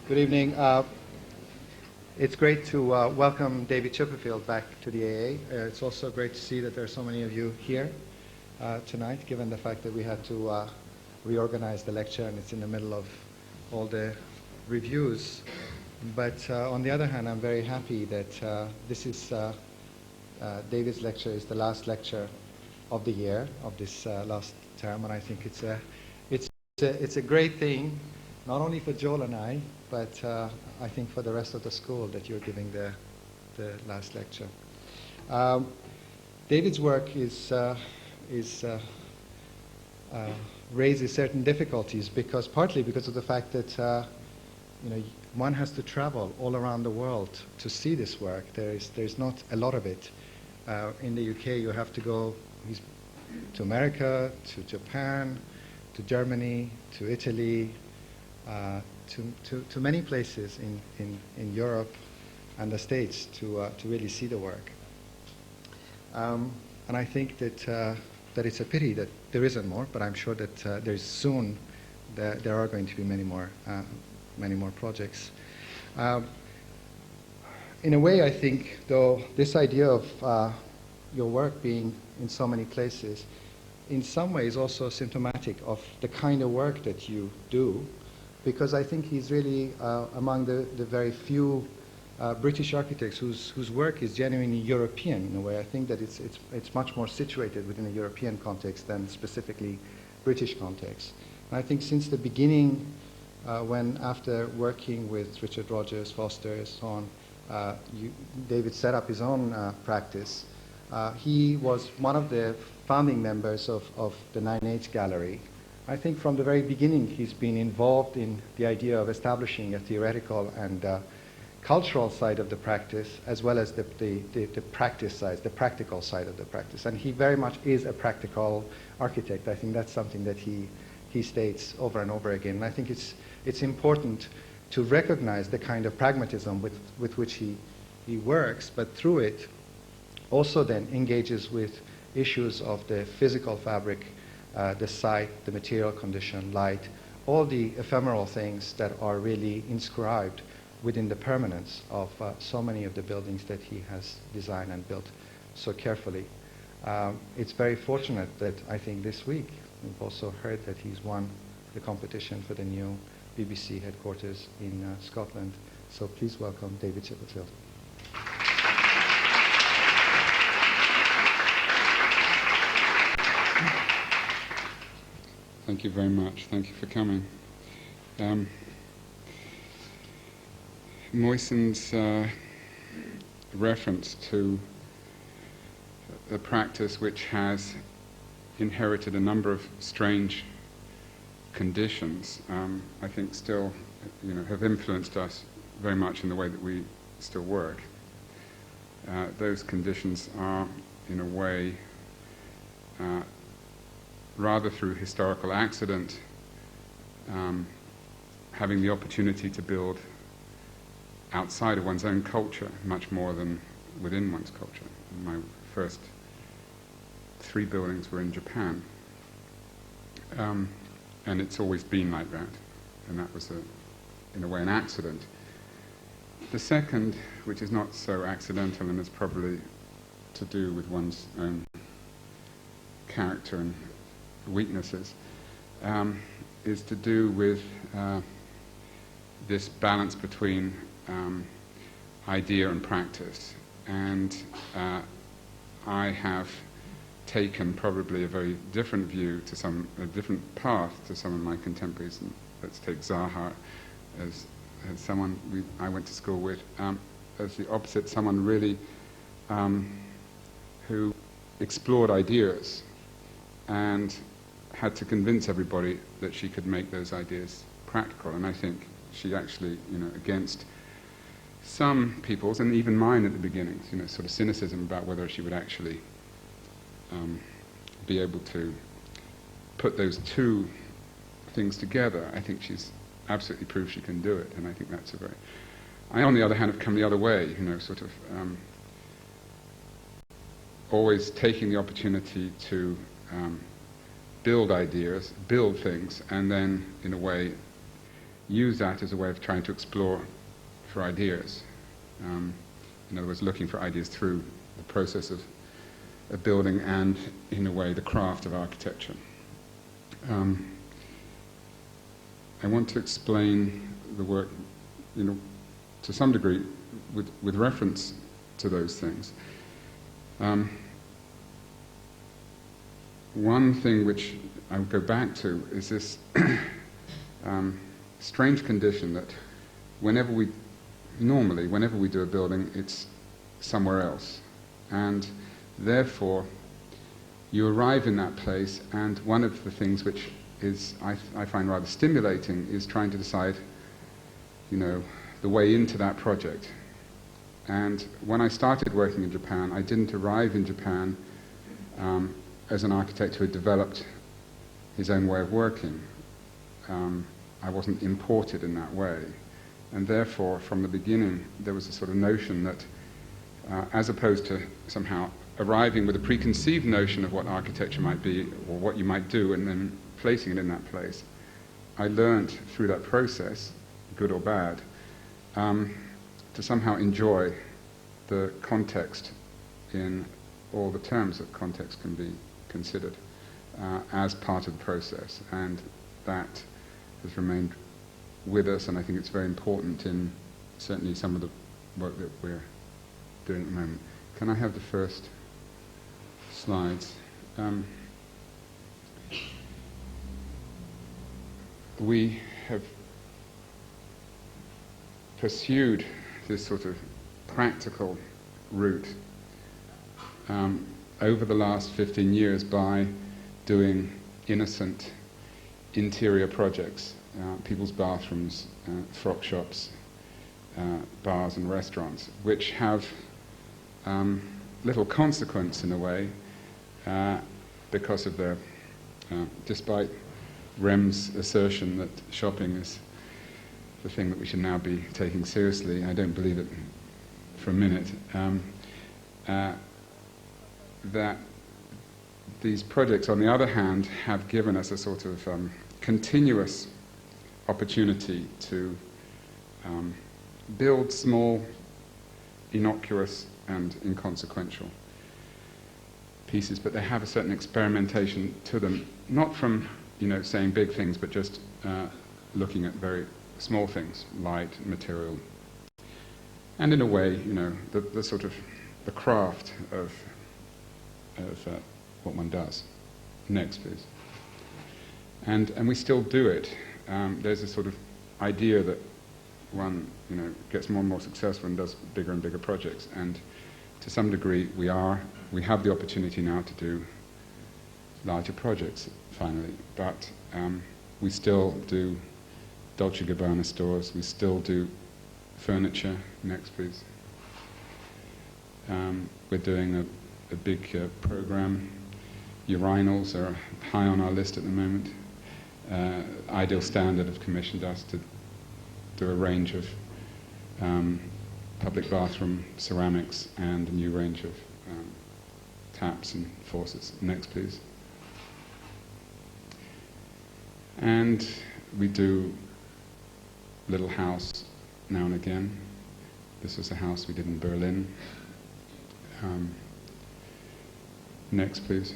Good evening. It's great to welcome David Chipperfield back to the AA. It's also great to see that there are so many of you here tonight, given the fact that we had to reorganize the lecture and it's in the middle of all the reviews. But on the other hand, I'm very happy that this is David's lecture is the last lecture of the year, of this last term, and I think it's a great thing, not only for Joel and I, but I think for the rest of the school that you're giving the last lecture. David's work raises certain difficulties partly because of the fact that one has to travel all around the world to see this work. There's not a lot of it. In the UK, you have to go to America, to Japan, to Germany, to Italy, to many places in Europe and the States to really see the work. And I think that it's a pity that there isn't more, but I'm sure that there's soon there are going to be many more projects. In a way, I think, though, this idea of your work being in so many places, in some ways also symptomatic of the kind of work that you do, because I think he's really among the very few British architects whose work is genuinely European in a way. I think that it's much more situated within a European context than specifically British context. And I think since the beginning, when after working with Richard Rogers, Foster, and so on, David set up his own practice. He was one of the founding members of the 9H Gallery. I think from the very beginning he's been involved in the idea of establishing a theoretical and cultural side of the practice, as well as the practice side, the practical side of the practice. And he very much is a practical architect. I think that's something that he states over and over again. And I think it's important to recognize the kind of pragmatism with which he works, but through it also then engages with issues of the physical fabric, the site, the material condition, light, all the ephemeral things that are really inscribed within the permanence of so many of the buildings that he has designed and built so carefully. It's very fortunate that I think this week we've also heard that he's won the competition for the new BBC headquarters in Scotland. So please welcome David Chipperfield. Thank you very much. Thank you for coming. Moisen's reference to a practice which has inherited a number of strange conditions, I think still have influenced us very much in the way that we still work. Those conditions are, in a way, rather through historical accident, having the opportunity to build outside of one's own culture much more than within one's culture. My first 3 buildings were in Japan, and it's always been like that, and that was in a way an accident. The second, which is not so accidental and is probably to do with one's own character and weaknesses, is to do with this balance between idea and practice. And I have taken probably a very different view to a different path to some of my contemporaries. And let's take Zaha as someone I went to school with, as the opposite, someone really who explored ideas and had to convince everybody that she could make those ideas practical. And I think she actually, against some people's, and even mine at the beginning, sort of cynicism about whether she would actually be able to put those two things together, I think she's absolutely proved she can do it, and I think that's I, on the other hand, have come the other way, sort of always taking the opportunity to build ideas, build things, and then, in a way, use that as a way of trying to explore for ideas. In other words, looking for ideas through the process of building and, in a way, the craft of architecture. I want to explain the work, to some degree, with reference to those things. One thing which I would go back to is this strange condition that whenever we do a building, it's somewhere else. And therefore, you arrive in that place, and one of the things which is, I find rather stimulating, is trying to decide, the way into that project. And when I started working in Japan, I didn't arrive in Japan as an architect who had developed his own way of working. I wasn't imported in that way. And therefore, from the beginning, there was a sort of notion that, as opposed to somehow arriving with a preconceived notion of what architecture might be, or what you might do, and then placing it in that place, I learned through that process, good or bad, to somehow enjoy the context in all the terms that context can be considered as part of the process. And that has remained with us, and I think it's very important in certainly some of the work that we're doing at the moment. Can I have the first slides? We have pursued this sort of practical route over the last 15 years by doing innocent interior projects, people's bathrooms, frock shops, bars and restaurants, which have little consequence in a way because of their, despite Rem's assertion that shopping is the thing that we should now be taking seriously, I don't believe it for a minute, that these projects, on the other hand, have given us a sort of continuous opportunity to build small, innocuous and inconsequential pieces, but they have a certain experimentation to them, not from saying big things, but just looking at very small things, light, material, and in a way, the sort of the craft of what one does. Next, please. And we still do it. There's a sort of idea that one, gets more and more successful and does bigger and bigger projects, and to some degree we have the opportunity now to do larger projects finally, but we still do Dolce & Gabbana stores, we still do furniture. Next, please. We're doing a big program. Urinals are high on our list at the moment. Ideal Standard have commissioned us to do a range of public bathroom ceramics and a new range of taps and faucets. Next, please. And we do little house now and again. This was a house we did in Berlin. Next, please.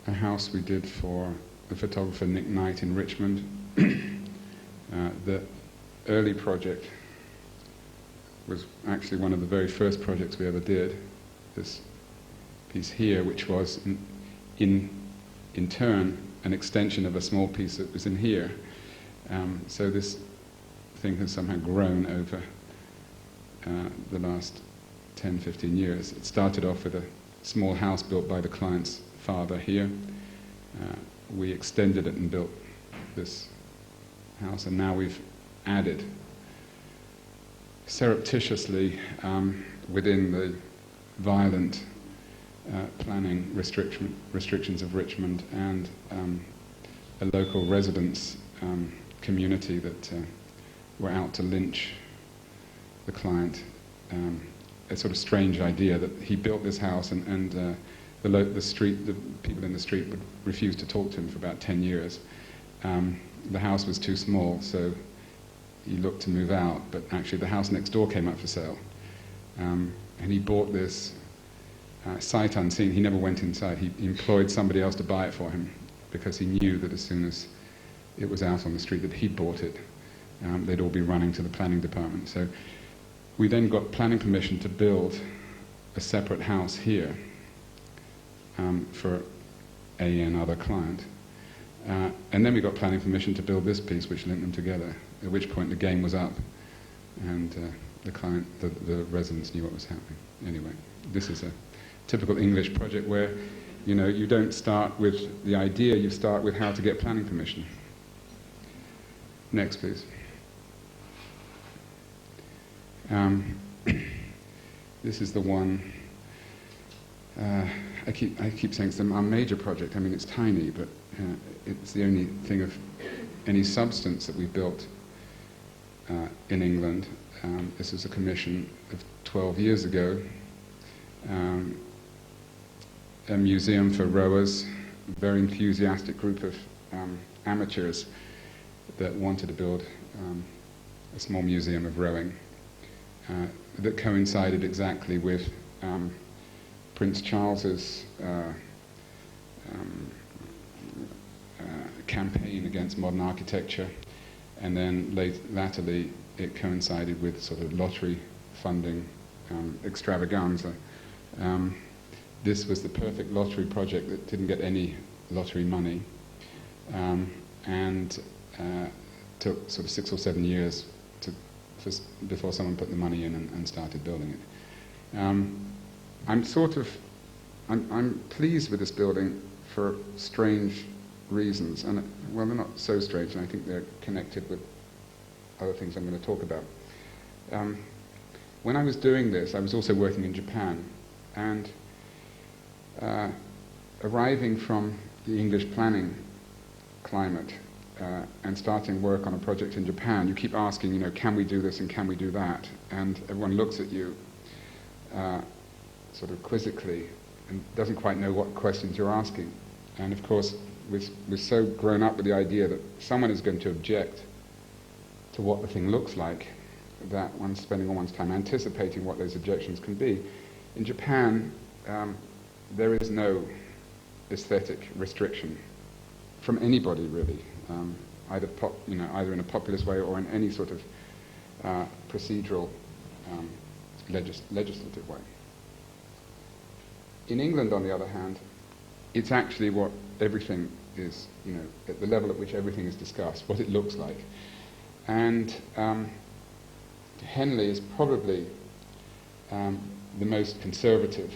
A house we did for the photographer Nick Knight in Richmond. The early project was actually one of the very first projects we ever did. This piece here, which was in turn an extension of a small piece that was in here. So this thing has somehow grown over the last 10, 15 years. It started off with a small house built by the client's father here. We extended it and built this house, and now we've added surreptitiously within the violent planning restrictions of Richmond and a local residents community that were out to lynch the client. A sort of strange idea that he built this house and the people in the street would refuse to talk to him for about 10 years. the house was too small, so he looked to move out, but actually the house next door came up for sale. And he bought this sight unseen. He never went inside. He employed somebody else to buy it for him because he knew that as soon as it was out on the street that he'd bought it, they'd all be running to the planning department. So we then got planning permission to build a separate house here for another client. And then we got planning permission to build this piece, which linked them together, at which point the game was up, and the residents knew what was happening. Anyway, this is a typical English project where, you know, you don't start with the idea, you start with how to get planning permission. Next, please. This is the one, I keep saying it's our major project. I mean, it's tiny, but it's the only thing of any substance that we built in England. This was a commission of 12 years ago. A museum for rowers, a very enthusiastic group of amateurs that wanted to build a small museum of rowing that coincided exactly with Prince Charles's campaign against modern architecture, and then latterly it coincided with sort of lottery funding extravaganza. This was the perfect lottery project that didn't get any lottery money, and took sort of 6 or 7 years before someone put the money in and started building it. I'm pleased with this building for strange reasons, and well, they're not so strange, and I think they're connected with other things I'm going to talk about. When I was doing this, I was also working in Japan, and arriving from the English planning climate and starting work on a project in Japan, you keep asking, you know, can we do this and can we do that? And everyone looks at you sort of quizzically and doesn't quite know what questions you're asking. And of course, we're so grown up with the idea that someone is going to object to what the thing looks like that one's spending all one's time anticipating what those objections can be. In Japan, there is no aesthetic restriction from anybody, really, either in a populist way or in any sort of procedural legislative way. In England, on the other hand, it's actually what everything is, you know, at the level at which everything is discussed, what it looks like. And Henley is probably the most conservative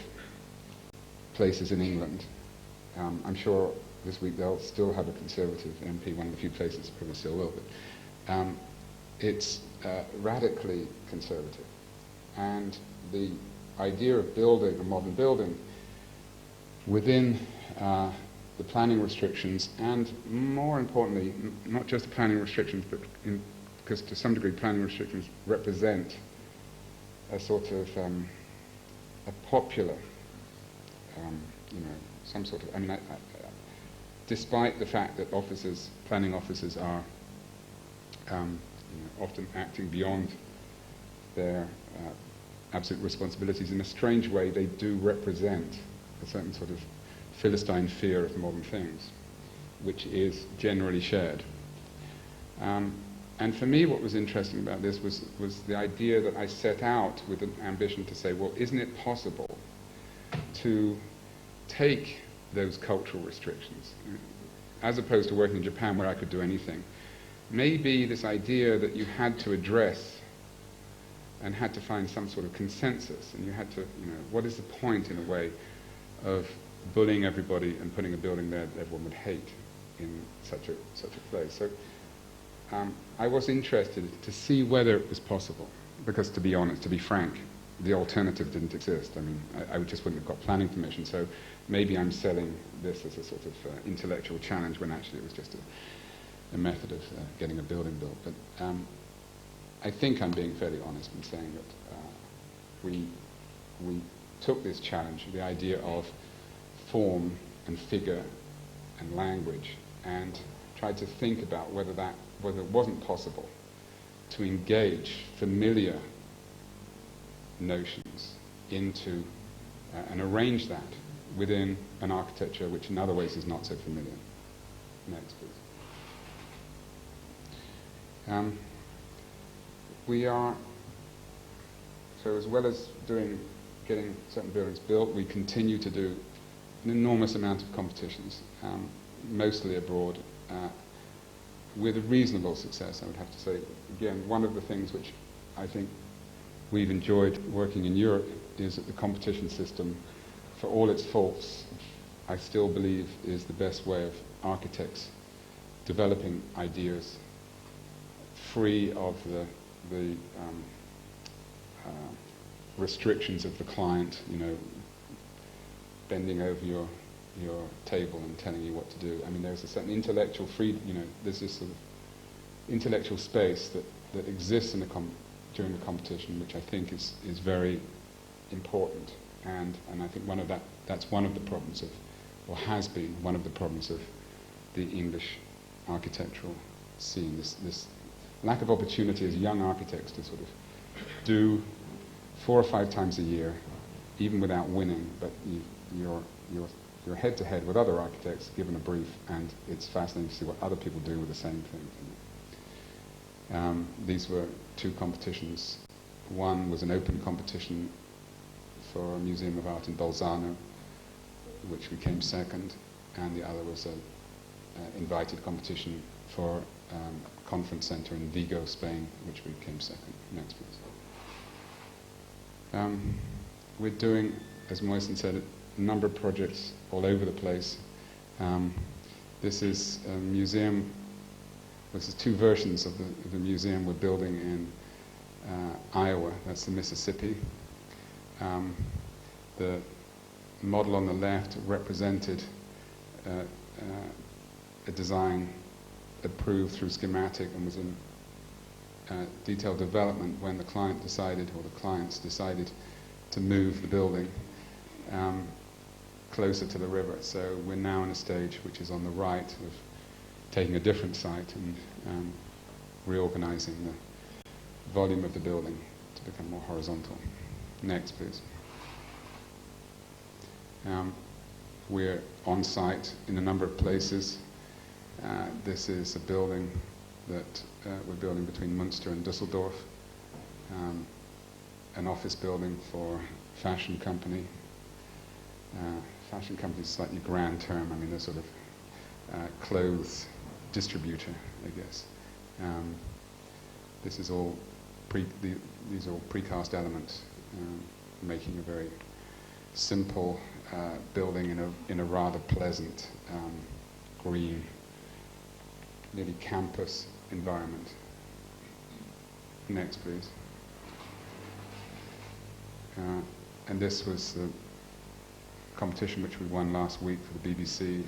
places in England. I'm sure this week they'll still have a Conservative MP, one of the few places probably still will, but it's radically conservative. And the idea of building a modern building within the planning restrictions, and more importantly, not just the planning restrictions, but because to some degree planning restrictions represent a sort of a popular, you know, some sort of, I mean, despite the fact that planning officers are you know, often acting beyond their absolute responsibilities, in a strange way they do represent a certain sort of Philistine fear of modern things, which is generally shared. And for me, what was interesting about this was the idea that I set out with an ambition to say, well, isn't it possible to take those cultural restrictions, as opposed to working in Japan where I could do anything? Maybe this idea that you had to address and had to find some sort of consensus, and you had to, you know, what is the point in a way of bullying everybody and putting a building there that everyone would hate in such a place? So I was interested to see whether it was possible, because to be honest, to be frank, the alternative didn't exist. I mean, I just wouldn't have got planning permission, so maybe I'm selling this as a sort of intellectual challenge when actually it was just a method of getting a building built. But I think I'm being fairly honest in saying that we took this challenge, the idea of form and figure and language, and tried tried to think about whether it wasn't possible to engage familiar notions into and arrange that within an architecture which in other ways is not so familiar. Next, please. We are, so as well as getting certain buildings built, we continue to do an enormous amount of competitions, mostly abroad, with reasonable success, I would have to say. Again, one of the things which I think we've enjoyed working in Europe is that the competition system, for all its faults, I still believe is the best way of architects developing ideas free of the restrictions of the client, bending over your table and telling you what to do. I mean, there's a certain intellectual freedom, there's this sort of intellectual space that exists during the competition, which I think is very important. And I think that's one of the problems of, or has been one of the problems of the English architectural scene, this lack of opportunity as young architects to sort of do 4 or 5 times a year, even without winning, but you're head to head with other architects given a brief, and it's fascinating to see what other people do with the same thing. These were 2 competitions. One was an open competition for a Museum of Art in Bolzano, which we came second, and the other was an invited competition for a conference center in Vigo, Spain, which we came second. Next, please. We're doing, as Moisen said, a number of projects all over the place. This is a museum. This is 2 versions of the museum we're building in Iowa. That's the Mississippi. The model on the left represented a design approved through schematic and was in detailed development when the client decided, or the clients decided, to move the building closer to the river. So we're now in a stage which is on the right of taking a different site and reorganizing the volume of the building to become more horizontal. Next, please. We're on site in a number of places. This is a building that we're building between Münster and Düsseldorf, an office building for a fashion company. Fashion company is a slightly grand term. I mean, they're sort of clothes distributor, I guess. This is all these are all precast elements, making a very simple building in a rather pleasant green, nearly campus environment. Next, please. And this was the competition which we won last week for the BBC.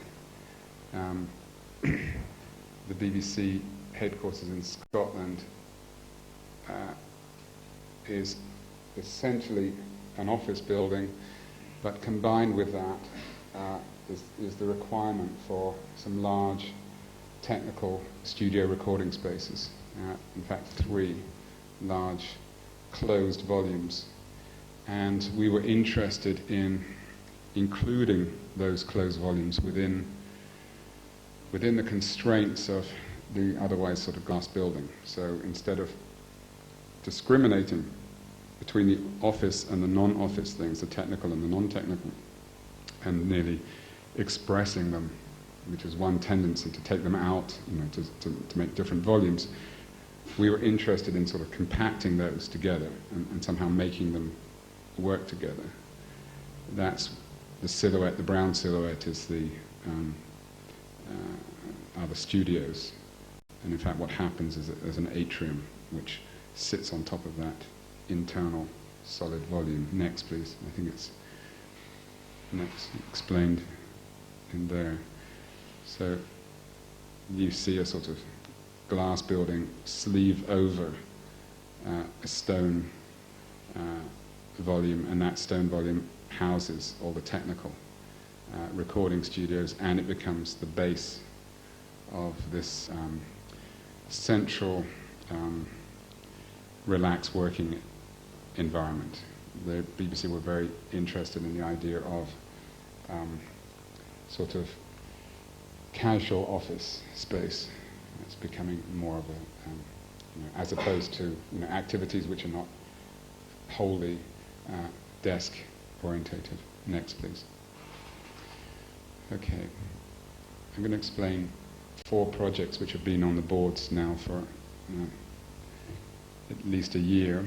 The BBC headquarters in Scotland is essentially an office building, but combined with that is the requirement for some large technical studio recording spaces. In fact, 3 large closed volumes. And we were interested in including those closed volumes within the constraints of the otherwise sort of glass building. So instead of discriminating between the office and the non-office things, the technical and the non-technical, and nearly expressing them, which is one tendency to take them out, to make different volumes, we were interested in sort of compacting those together and somehow making them work together. That's the silhouette. The brown silhouette is are the studios, and in fact what happens is that there's an atrium which sits on top of that internal solid volume. Next, please. I think it's next explained in there. So you see a sort of glass building sleeve over a stone volume, and that stone volume houses all the technical recording studios, and it becomes the base of this central, relaxed working environment. The BBC were very interested in the idea of sort of casual office space. It's becoming more of a, as opposed to activities which are not wholly desk orientated. Next, please. Okay, I'm going to explain 4 projects which have been on the boards now for at least a year.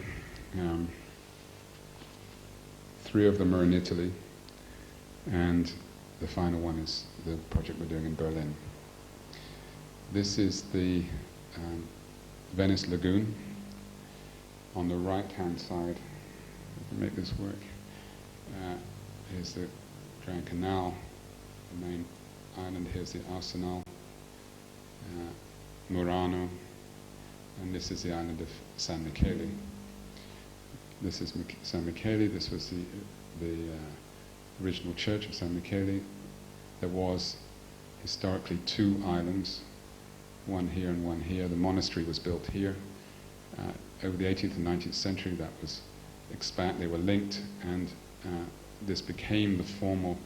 3 of them are in Italy, and the final one is the project we're doing in Berlin. This is the Venice Lagoon. On the right-hand side, if I make this work, is the Grand Canal, the main island. Here's the Arsenal, Murano, and this is the island of San Michele. This is San Michele. This was the original church of San Michele. There was historically 2 islands, one here and one here. The monastery was built here. Over the 18th and 19th century, that was they were linked, and this became the formal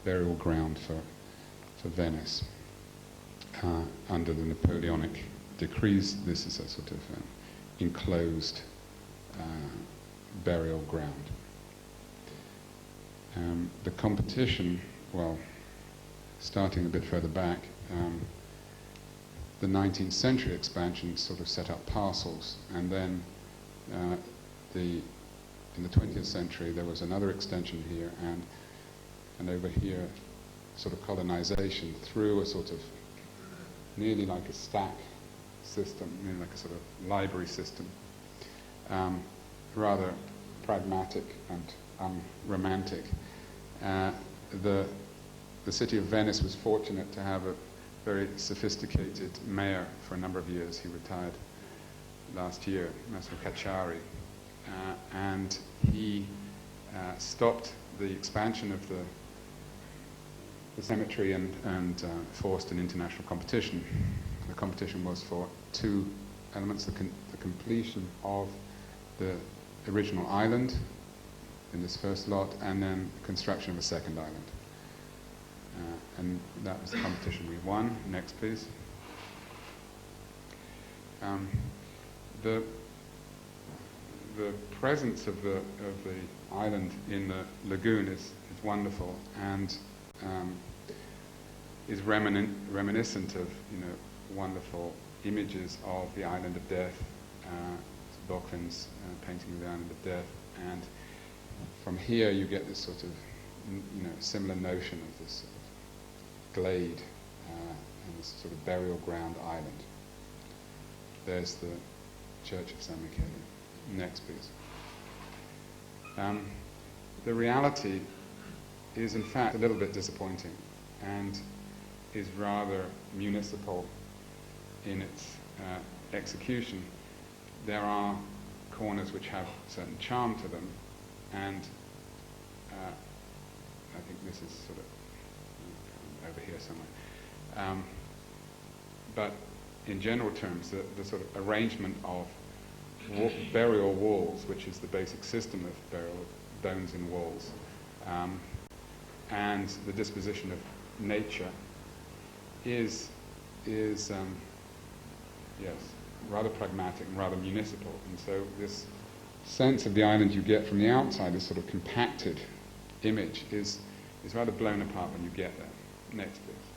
burial ground for Venice. Under the Napoleonic decrees, this is a sort of enclosed burial ground. The competition, well, starting a bit further back, the 19th century expansion sort of set up parcels, and then in the 20th century there was another extension here, and over here sort of colonization through a sort of nearly like a stack system, nearly like a sort of library system, rather pragmatic and romantic. The city of Venice was fortunate to have a very sophisticated mayor for a number of years. He retired last year, Massimo Cacciari, and he stopped the expansion of the cemetery and forced an international competition. The competition was for 2 elements: the completion of the original island in this first lot, and then the construction of a second island. And that was the competition we won. Next, please. The presence of the island in the lagoon is wonderful, and is reminiscent of wonderful images of the island of death, Böcklin's painting of the island of death, and from here you get this sort of similar notion of this sort of glade and this sort of burial ground island. There's the Church of San Michele. Next, please. The reality is, in fact, a little bit disappointing, and is rather municipal in its execution. There are corners which have a certain charm to them, and I think this is sort of over here somewhere. But in general terms, the sort of arrangement of burial walls, which is the basic system of burial, of bones in walls, and the disposition of nature is yes, rather pragmatic and rather municipal. And so this sense of the island you get from the outside, this sort of compacted image, is rather blown apart when you get there. Next, please.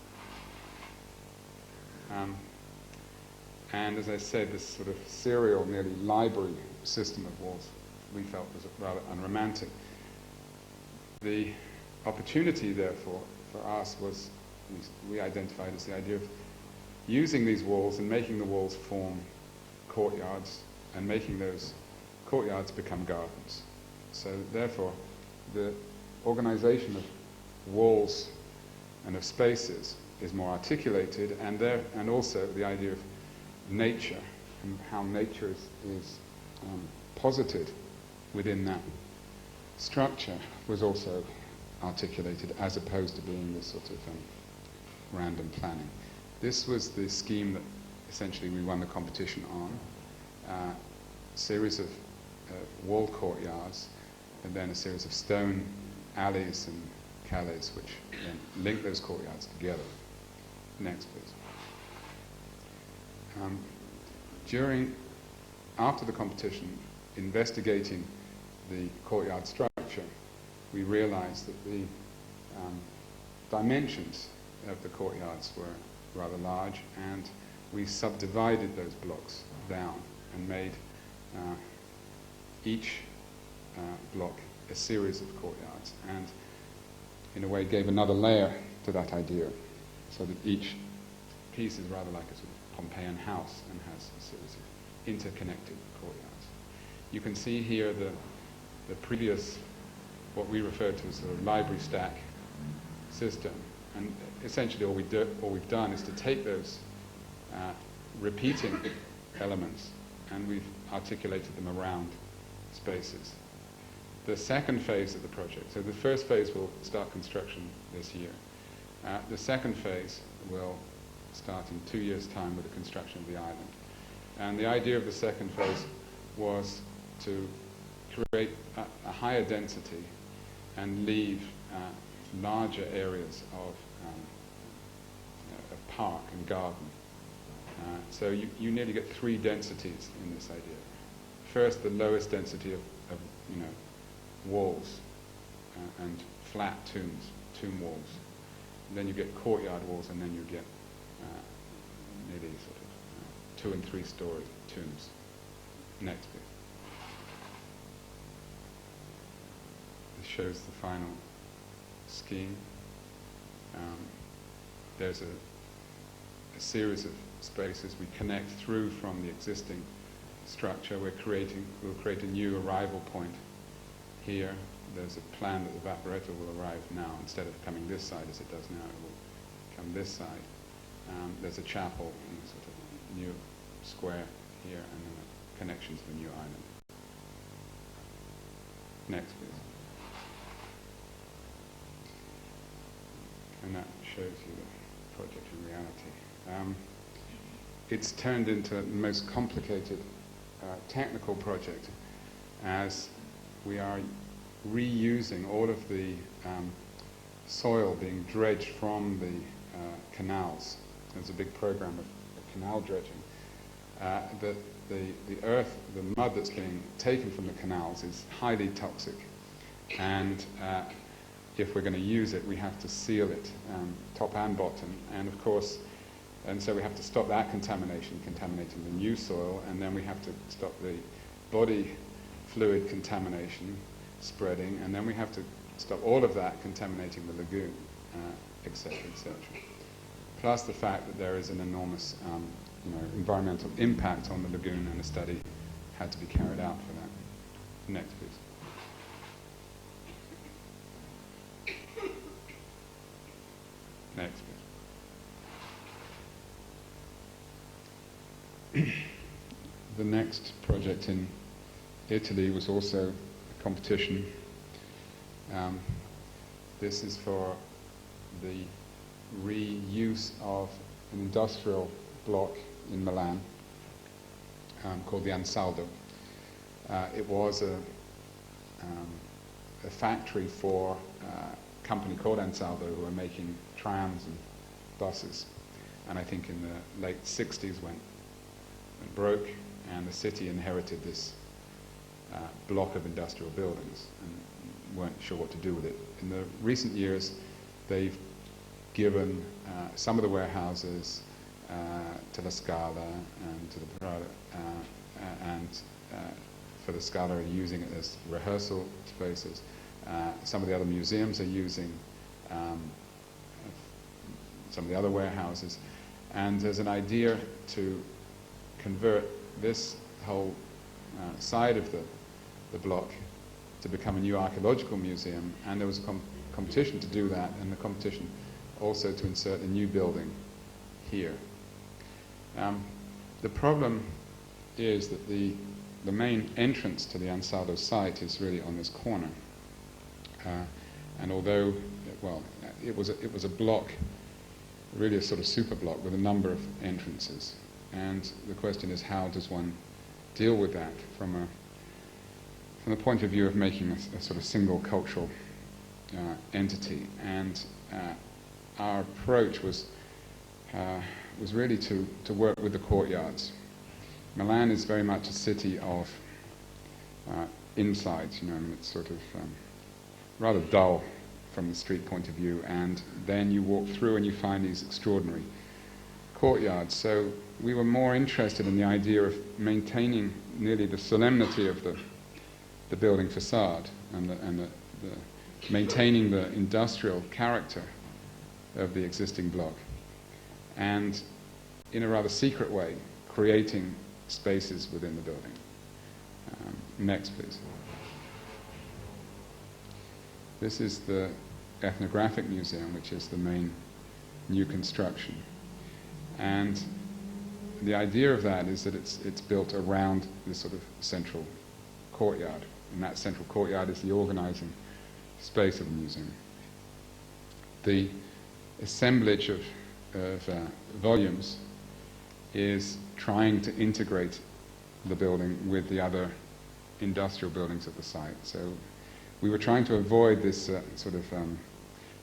And as I said, this sort of serial, nearly library system of walls we felt was rather unromantic. The opportunity, therefore, for us was, we identified as the idea of using these walls and making the walls form courtyards, and making those courtyards become gardens. So therefore, the organization of walls and of spaces is more articulated, and also the idea of nature and how nature is posited within that structure was also articulated, as opposed to being this sort of random planning. This was the scheme that essentially we won the competition on. A series of walled courtyards, and then a series of stone alleys and callées which then link those courtyards together. Next, please. After the competition, investigating the courtyard structure, we realized that the dimensions of the courtyards were rather large, and we subdivided those blocks down and made each block a series of courtyards, and in a way gave another layer to that idea, so that each piece is rather like a sort of Pompeian house and has a series of interconnected courtyards. You can see here the previous, what we refer to as the library stack system, and essentially all we've done is to take those repeating elements and we've articulated them around spaces. The second phase of the project, so the first phase will start construction this year. The second phase will start in 2 years' time with the construction of the island. And the idea of the second phase was to create a higher density and leave larger areas of park and garden. So you nearly get 3 densities in this idea. First, the lowest density of walls and flat tomb walls. And then you get courtyard walls, and then you get nearly sort of 2- and 3-story tombs. Next, please. This shows the final scheme. There's a series of spaces we connect through from the existing structure. We'll create a new arrival point here. There's a plan that the Vaporetto will arrive now. Instead of coming this side as it does now, it will come this side. There's a chapel and a sort of new square here, and then a connection to the new island. Next, please. And that shows you the project in reality. It's turned into the most complicated technical project, as we are reusing all of the soil being dredged from the canals. There's a big program of canal dredging. The earth, the mud that's being taken from the canals is highly toxic, and if we're going to use it, we have to seal it, top and bottom, and of course, and so we have to stop that contaminating the new soil, and then we have to stop the body fluid contamination spreading, and then we have to stop all of that contaminating the lagoon, etc., etc. Plus the fact that there is an enormous environmental impact on the lagoon, and a study had to be carried out for that. Next, please. Next, please. The next project in Italy was also a competition. This is for the reuse of an industrial block in Milan called the Ansaldo. It was a factory for a company called Ansaldo, who were making trams and buses, and I think in the late 60s went broke, and the city inherited this block of industrial buildings and weren't sure what to do with it. In the recent years, they've given some of the warehouses to the Scala and to the Prada, and for the Scala are using it as rehearsal spaces. Some of the other museums are using some of the other warehouses, and there's an idea to convert this whole side of the block to become a new archaeological museum, and there was a competition to do that, and the competition also to insert a new building here. The problem is that the main entrance to the Ansaldo site is really on this corner, and although, well, it was a block really a sort of super block with a number of entrances. And the question is, how does one deal with that from the point of view of making a sort of single cultural entity? And our approach was really to work with the courtyards. Milan is very much a city of insides, and it's sort of rather dull from the street point of view, and then you walk through and you find these extraordinary courtyards. So we were more interested in the idea of maintaining nearly the solemnity of the building facade and maintaining the industrial character of the existing block, and in a rather secret way creating spaces within the building. Next, please. This is the Ethnographic Museum, which is the main new construction. And the idea of that is that it's built around this sort of central courtyard. And that central courtyard is the organizing space of the museum. The assemblage of volumes is trying to integrate the building with the other industrial buildings at the site. So we were trying to avoid this sort of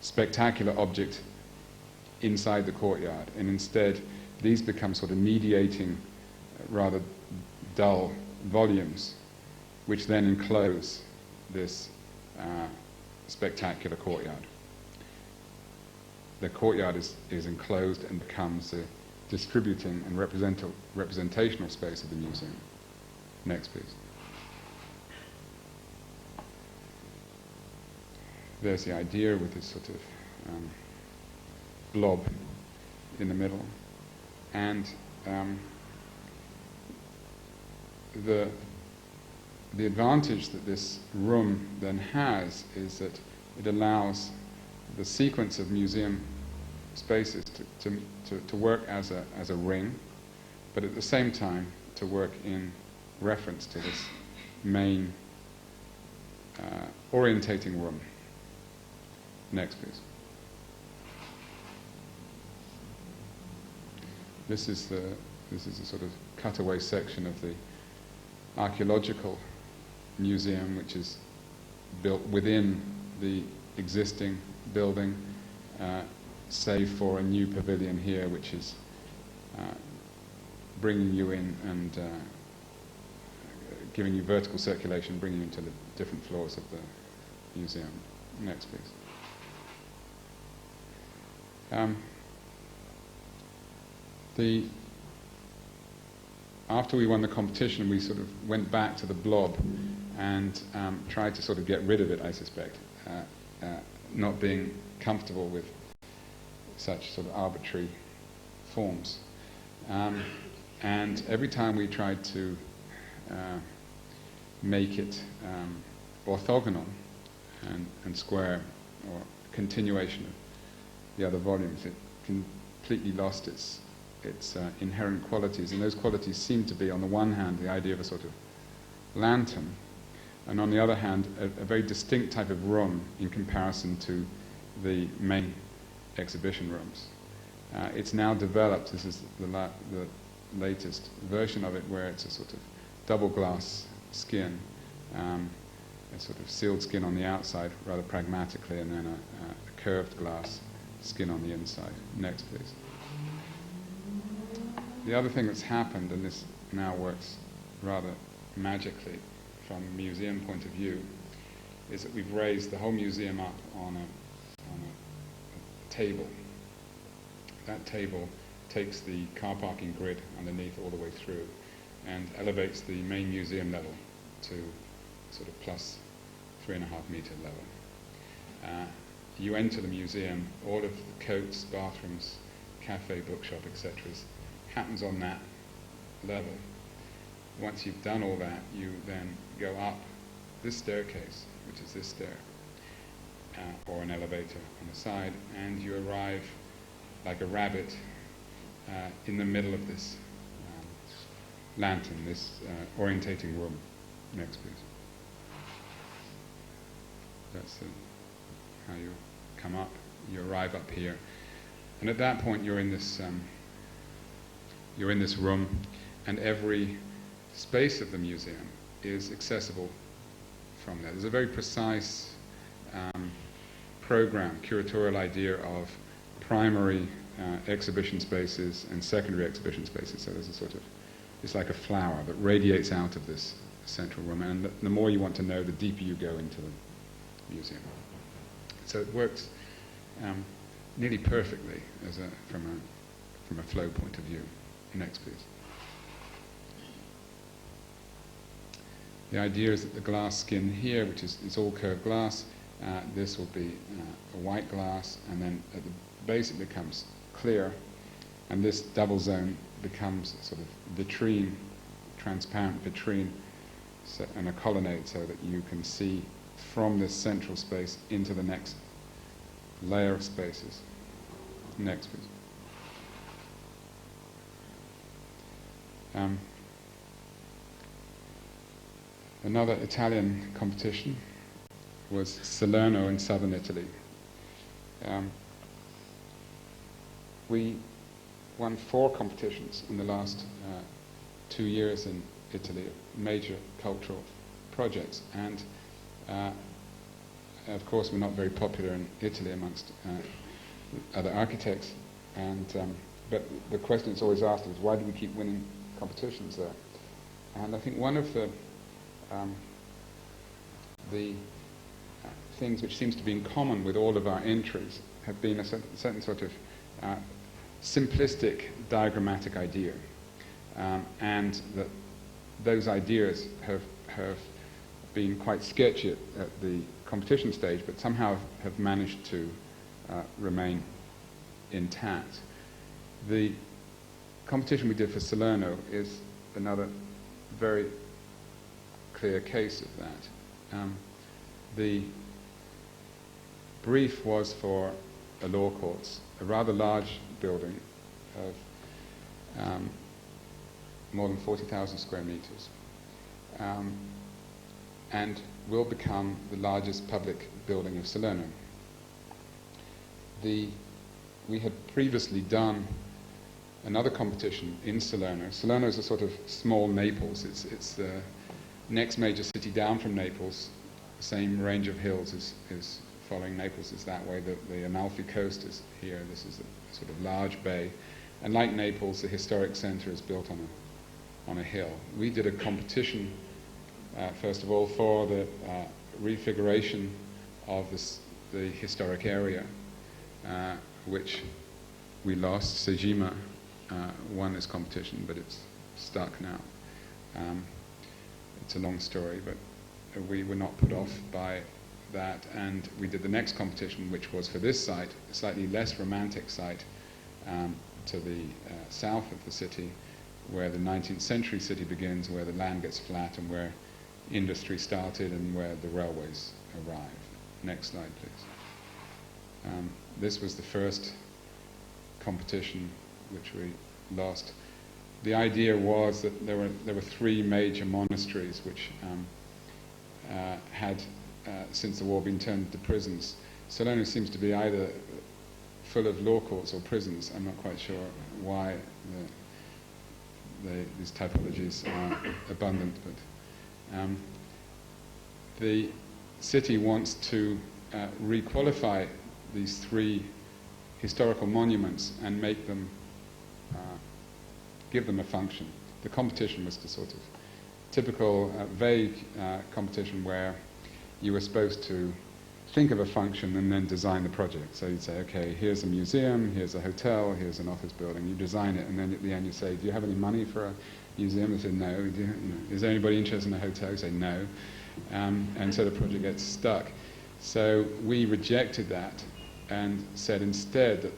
spectacular object inside the courtyard, and instead these become sort of mediating, rather dull volumes, which then enclose this spectacular courtyard. The courtyard is enclosed and becomes the distributing and representational space of the museum. Next, please. There's the idea with this sort of blob in the middle, and the advantage that this room then has is that it allows the sequence of museum spaces to work as a ring, but at the same time to work in reference to this main orientating room. Next, please. This is a sort of cutaway section of the archaeological museum, which is built within the existing building, save for a new pavilion here, which is bringing you in and giving you vertical circulation, bringing you into the different floors of the museum. Next, please. After we won the competition, we sort of went back to the blob and tried to sort of get rid of it, I suspect, not being comfortable with such sort of arbitrary forms. And every time we tried to make it orthogonal and square, or continuation of the other volumes, it completely lost its inherent qualities. And those qualities seem to be, on the one hand, the idea of a sort of lantern, and on the other hand, a very distinct type of room in comparison to the main exhibition rooms. It's now developed, this is the latest version of it, where it's a sort of double glass skin, a sort of sealed skin on the outside, rather pragmatically, and then a curved glass skin on the inside. Next, please. The other thing that's happened, and this now works rather magically from a museum point of view, is that we've raised the whole museum up on a table. That table takes the car parking grid underneath all the way through and elevates the main museum level to sort of plus 3.5 meter level. You enter the museum, all of the coats, bathrooms, cafe, bookshop, etc. happens on that level. Once you've done all that, you then go up this staircase, which is this stair, or an elevator on the side, and you arrive like a rabbit in the middle of this lantern, this orientating room. Next, please. That's how you come up. You arrive up here. And at that point, you're in this room, and every space of the museum is accessible from there. There's a very precise program, curatorial idea of primary exhibition spaces and secondary exhibition spaces. So there's a sort of, it's like a flower that radiates out of this central room, and the more you want to know, the deeper you go into the museum. So it works nearly perfectly as from a flow point of view. Next, please. The idea is that the glass skin here, which is all curved glass, this will be a white glass, and then at the base it becomes clear, and this double zone becomes a sort of vitrine, transparent vitrine, and a colonnade, so that you can see from this central space into the next layer of spaces. Next, please. Another Italian competition was Salerno in southern Italy. We won 4 competitions in the last 2 years in Italy, major cultural projects, and of course we're not very popular in Italy amongst other architects, and but the question that's always asked is, why do we keep winning competitions there? And I think one of the things which seems to be in common with all of our entries have been a certain sort of simplistic diagrammatic idea, and that those ideas have been quite sketchy at the competition stage, but somehow have managed to remain intact. The competition we did for Salerno is another very clear case of that. The brief was for a law courts, a rather large building of more than 40,000 square meters, and will become the largest public building of Salerno. We had previously done another competition in Salerno. Salerno is a sort of small Naples. It's the next major city down from Naples. The same range of hills is following Naples is that way. The Amalfi Coast is here. This is a sort of large bay. And like Naples, the historic center is built on a hill. We did a competition, first of all, for the refiguration of the historic area, which we lost. Sejima won this competition, but it's stuck now. It's a long story, but we were not put off by that, and we did the next competition, which was for this site, a slightly less romantic site to the south of the city, where the 19th century city begins, where the land gets flat, and where industry started, and where the railways arrived. Next slide, please. This was the first competition which we lost. The idea was that there were 3 major monasteries which had, since the war, been turned into prisons. Salerno seems to be either full of law courts or prisons. I'm not quite sure why these typologies are abundant, but the city wants to requalify these 3 historical monuments and make them, give them a function. The competition was the sort of typical vague competition where you were supposed to think of a function and then design the project. So you'd say, okay, here's a museum, here's a hotel, here's an office building. You design it, and then at the end you say, do you have any money for a museum? They say, no. Is there anybody interested in a hotel? You say, no. And so the project gets stuck. So we rejected that and said instead that,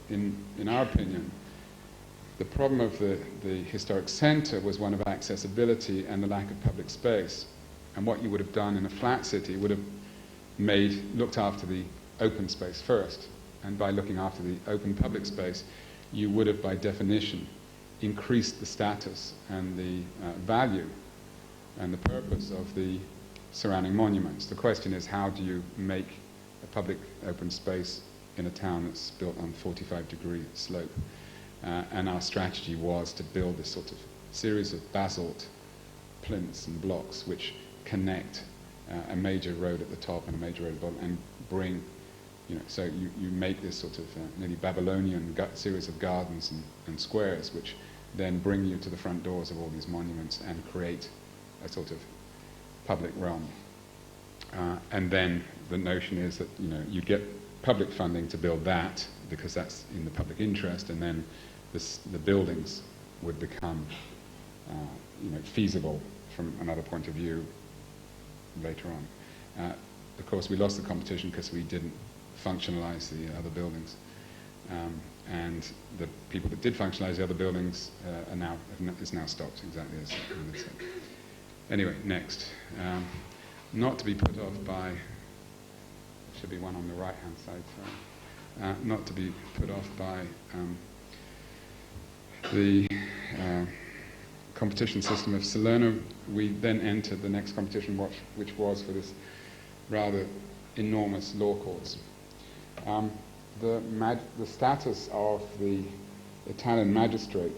in our opinion, the problem of the historic centre was one of accessibility and the lack of public space. And what you would have done in a flat city would have looked after the open space first. And by looking after the open public space, you would have, by definition, increased the status and the value and the purpose of the surrounding monuments. The question is, how do you make a public open space in a town that's built on 45-degree slope. And our strategy was to build this sort of series of basalt plinths and blocks which connect a major road at the top and a major road at the bottom, and bring, so you make this sort of nearly Babylonian series of gardens and squares which then bring you to the front doors of all these monuments and create a sort of public realm. And then the notion is that you get public funding to build that because that's in the public interest, and then the buildings would become feasible from another point of view later on. Of course, we lost the competition because we didn't functionalize the other buildings, and the people that did functionalize the other buildings is now stopped exactly as I said. Anyway, next. Not to be put off by, should be one on the right-hand side, sorry. Not to be put off by the competition system of Salerno, we then entered the next competition, which was for this rather enormous law courts. The status of the Italian magistrate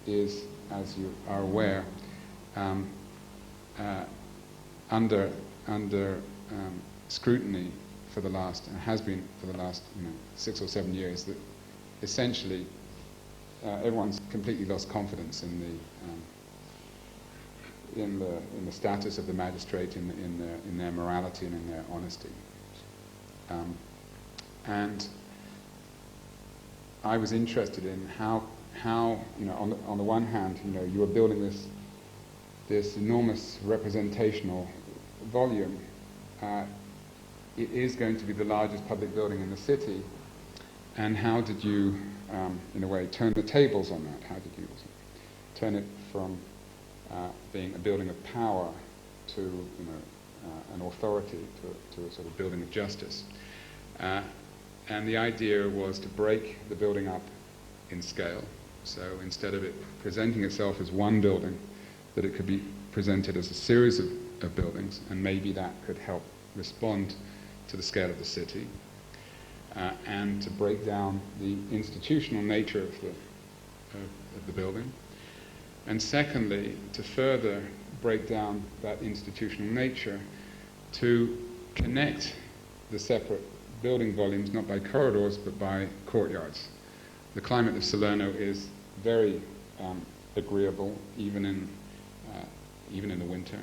is, as you are aware, under scrutiny for the last, and has been for the last 6 or 7 years. That essentially everyone's completely lost confidence in the status of the magistrate, in their morality and in their honesty. And I was interested in how on the one hand you are building this enormous representational volume. It is going to be the largest public building in the city, and how did you, in a way, turn the tables on that? How did you turn it from being a building of power to an authority, to a sort of building of justice? And the idea was to break the building up in scale. So instead of it presenting itself as one building, that it could be presented as a series of buildings, and maybe that could help respond to the scale of the city, and to break down the institutional nature of the building. And secondly, to further break down that institutional nature, to connect the separate building volumes not by corridors but by courtyards. The climate of Salerno is very agreeable, even in the winter.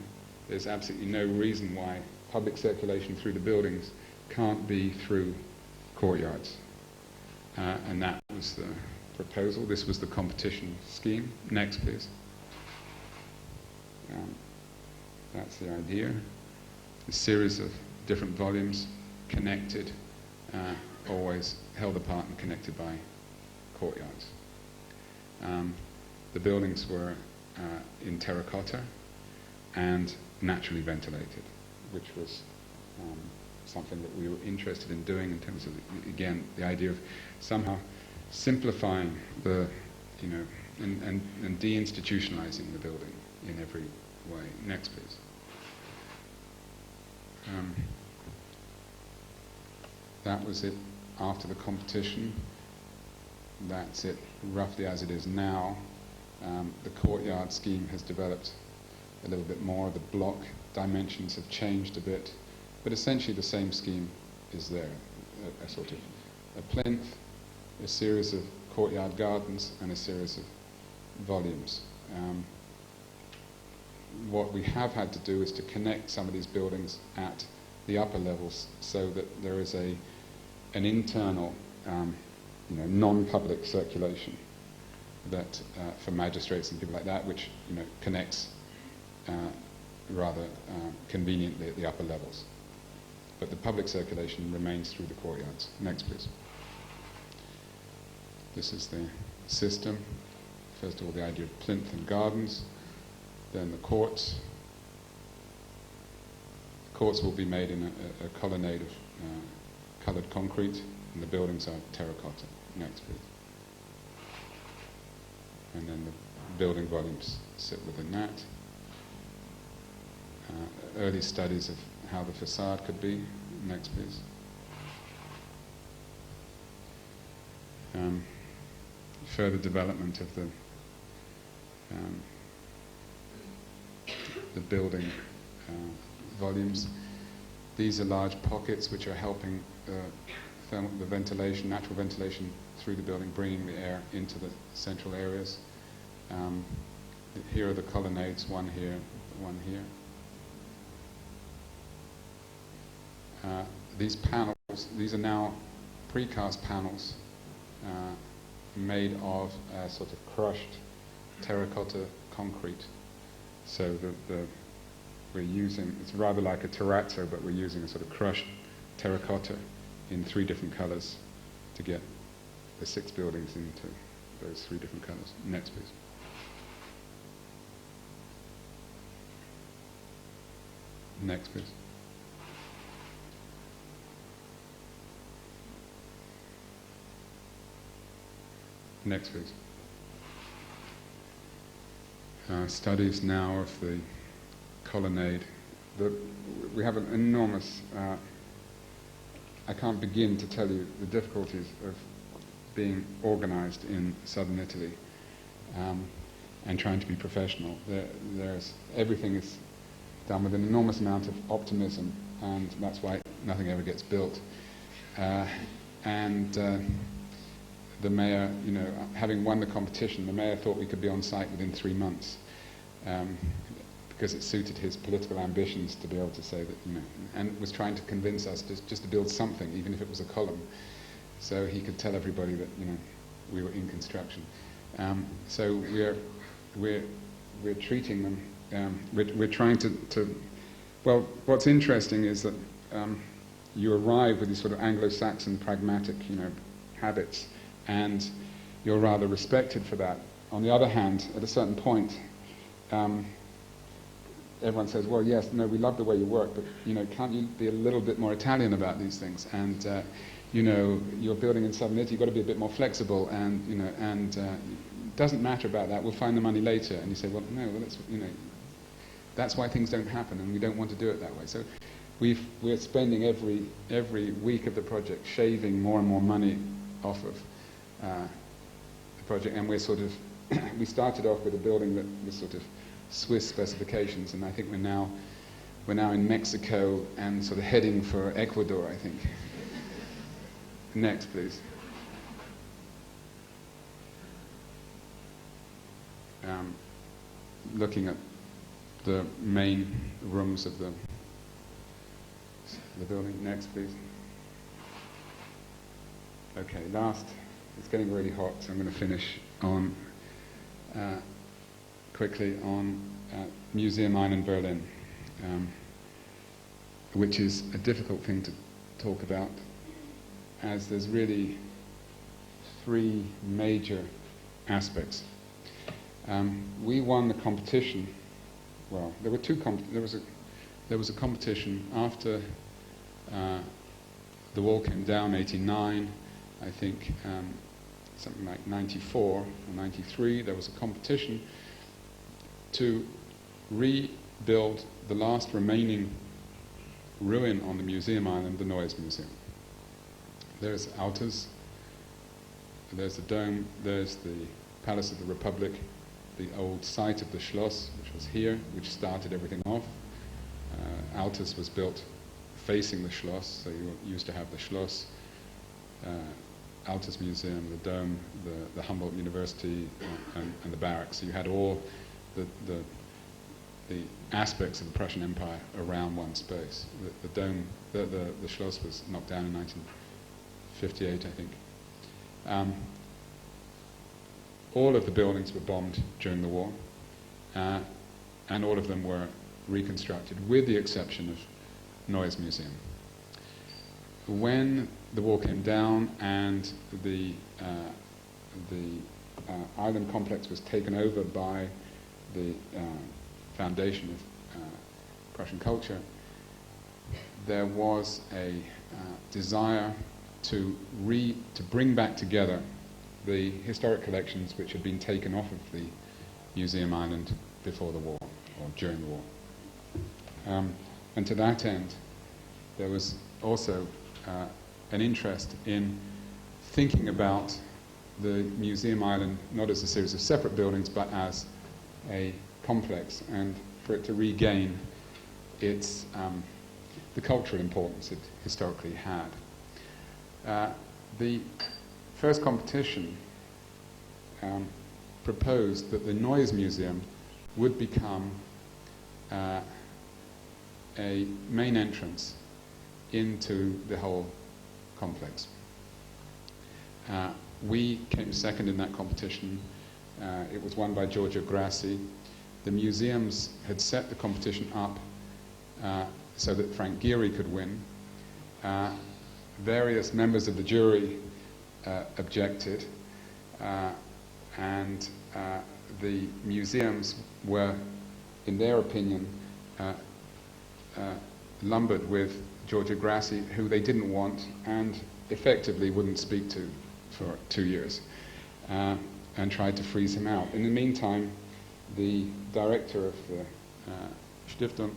There's absolutely no reason why public circulation through the buildings can't be through courtyards. And that was the proposal. This was the competition scheme. Next, please. That's the idea. A series of different volumes connected, always held apart and connected by courtyards. The buildings were in terracotta and naturally ventilated, which was something that we were interested in doing in terms of, again, the idea of somehow simplifying the, and deinstitutionalizing the building in every way. Next, please. That was it after the competition. That's it roughly as it is now. The courtyard scheme has developed a little bit more. The block dimensions have changed a bit, but essentially the same scheme is there. A sort of a plinth, a series of courtyard gardens, and a series of volumes. What we have had to do is to connect some of these buildings at the upper levels so that there is an internal non-public circulation that for magistrates and people like that, which connects rather conveniently at the upper levels. But the public circulation remains through the courtyards. Next, please. This is the system. First of all, the idea of plinth and gardens, then the courts. The courts will be made in a colonnade of coloured concrete, and the buildings are terracotta. Next, please. And then the building volumes sit within that. Early studies of how the facade could be. Next, please. further development of the building volumes. These are large pockets which are helping the ventilation, natural ventilation through the building, bringing the air into the central areas. Here are the colonnades, one here, one here. These panels, these are now precast panels made of sort of crushed terracotta concrete. So we're using, it's rather like a terrazzo, but we're using a sort of crushed terracotta in 3 different colours to get the 6 buildings into those 3 different colours. Next, please. Next, please. Next, please. Studies now of the colonnade. We have an enormous, I can't begin to tell you the difficulties of being organized in southern Italy and trying to be professional. Everything is done with an enormous amount of optimism, and that's why nothing ever gets built. The mayor, having won the competition, the mayor thought we could be on site within 3 months because it suited his political ambitions to be able to say that, and was trying to convince us just to build something, even if it was a column, so he could tell everybody that, we were in construction. So we're treating them. We're trying to. Well, what's interesting is that you arrive with these sort of Anglo-Saxon pragmatic, habits, and you're rather respected for that. On the other hand, at a certain point, everyone says, well, yes, no, we love the way you work, but, can't you be a little bit more Italian about these things? And, you're building in southern Italy, you've got to be a bit more flexible, and it doesn't matter about that, we'll find the money later. And you say, well, no, that's why things don't happen, and we don't want to do it that way. So we're spending every week of the project shaving more and more money off of the project, and we're sort of we started off with a building that was sort of Swiss specifications, and I think we're now in Mexico and sort of heading for Ecuador, I think. Next, please. Looking at the main rooms of the building. Next, please. Okay, last. It's getting really hot, so I'm going to finish on quickly on Museum Island, Berlin, which is a difficult thing to talk about, as there's really 3 major aspects. We won the competition. Well, there were 2. There was a competition after the wall came down, 89. I think something like 94 or 93, there was a competition to rebuild the last remaining ruin on the museum island, the Neues Museum. There's Altars, there's the dome, there's the Palace of the Republic, the old site of the Schloss, which was here, which started everything off. Altars was built facing the Schloss, so you used to have the Schloss, Altars Museum, the dome, the Humboldt University, and the barracks. So you had all the aspects of the Prussian Empire around one space. The dome, the Schloss was knocked down in 1958, I think. All of the buildings were bombed during the war, and all of them were reconstructed, with the exception of Neues Museum. When the wall came down and the island complex was taken over by the foundation of Prussian culture, there was a desire to bring back together the historic collections which had been taken off of the museum island before the war, or during the war. And to that end, there was also an interest in thinking about the museum island not as a series of separate buildings, but as a complex, and for it to regain its the cultural importance it historically had. The first competition proposed that the Noise Museum would become a main entrance into the whole complex. We came second in that competition. It was won by Giorgio Grassi. The museums had set the competition up so that Frank Gehry could win. Various members of the jury objected, and the museums were, in their opinion, lumbered with Giorgio Grassi, who they didn't want and effectively wouldn't speak to for 2 years, and tried to freeze him out. In the meantime, the director of the Stiftung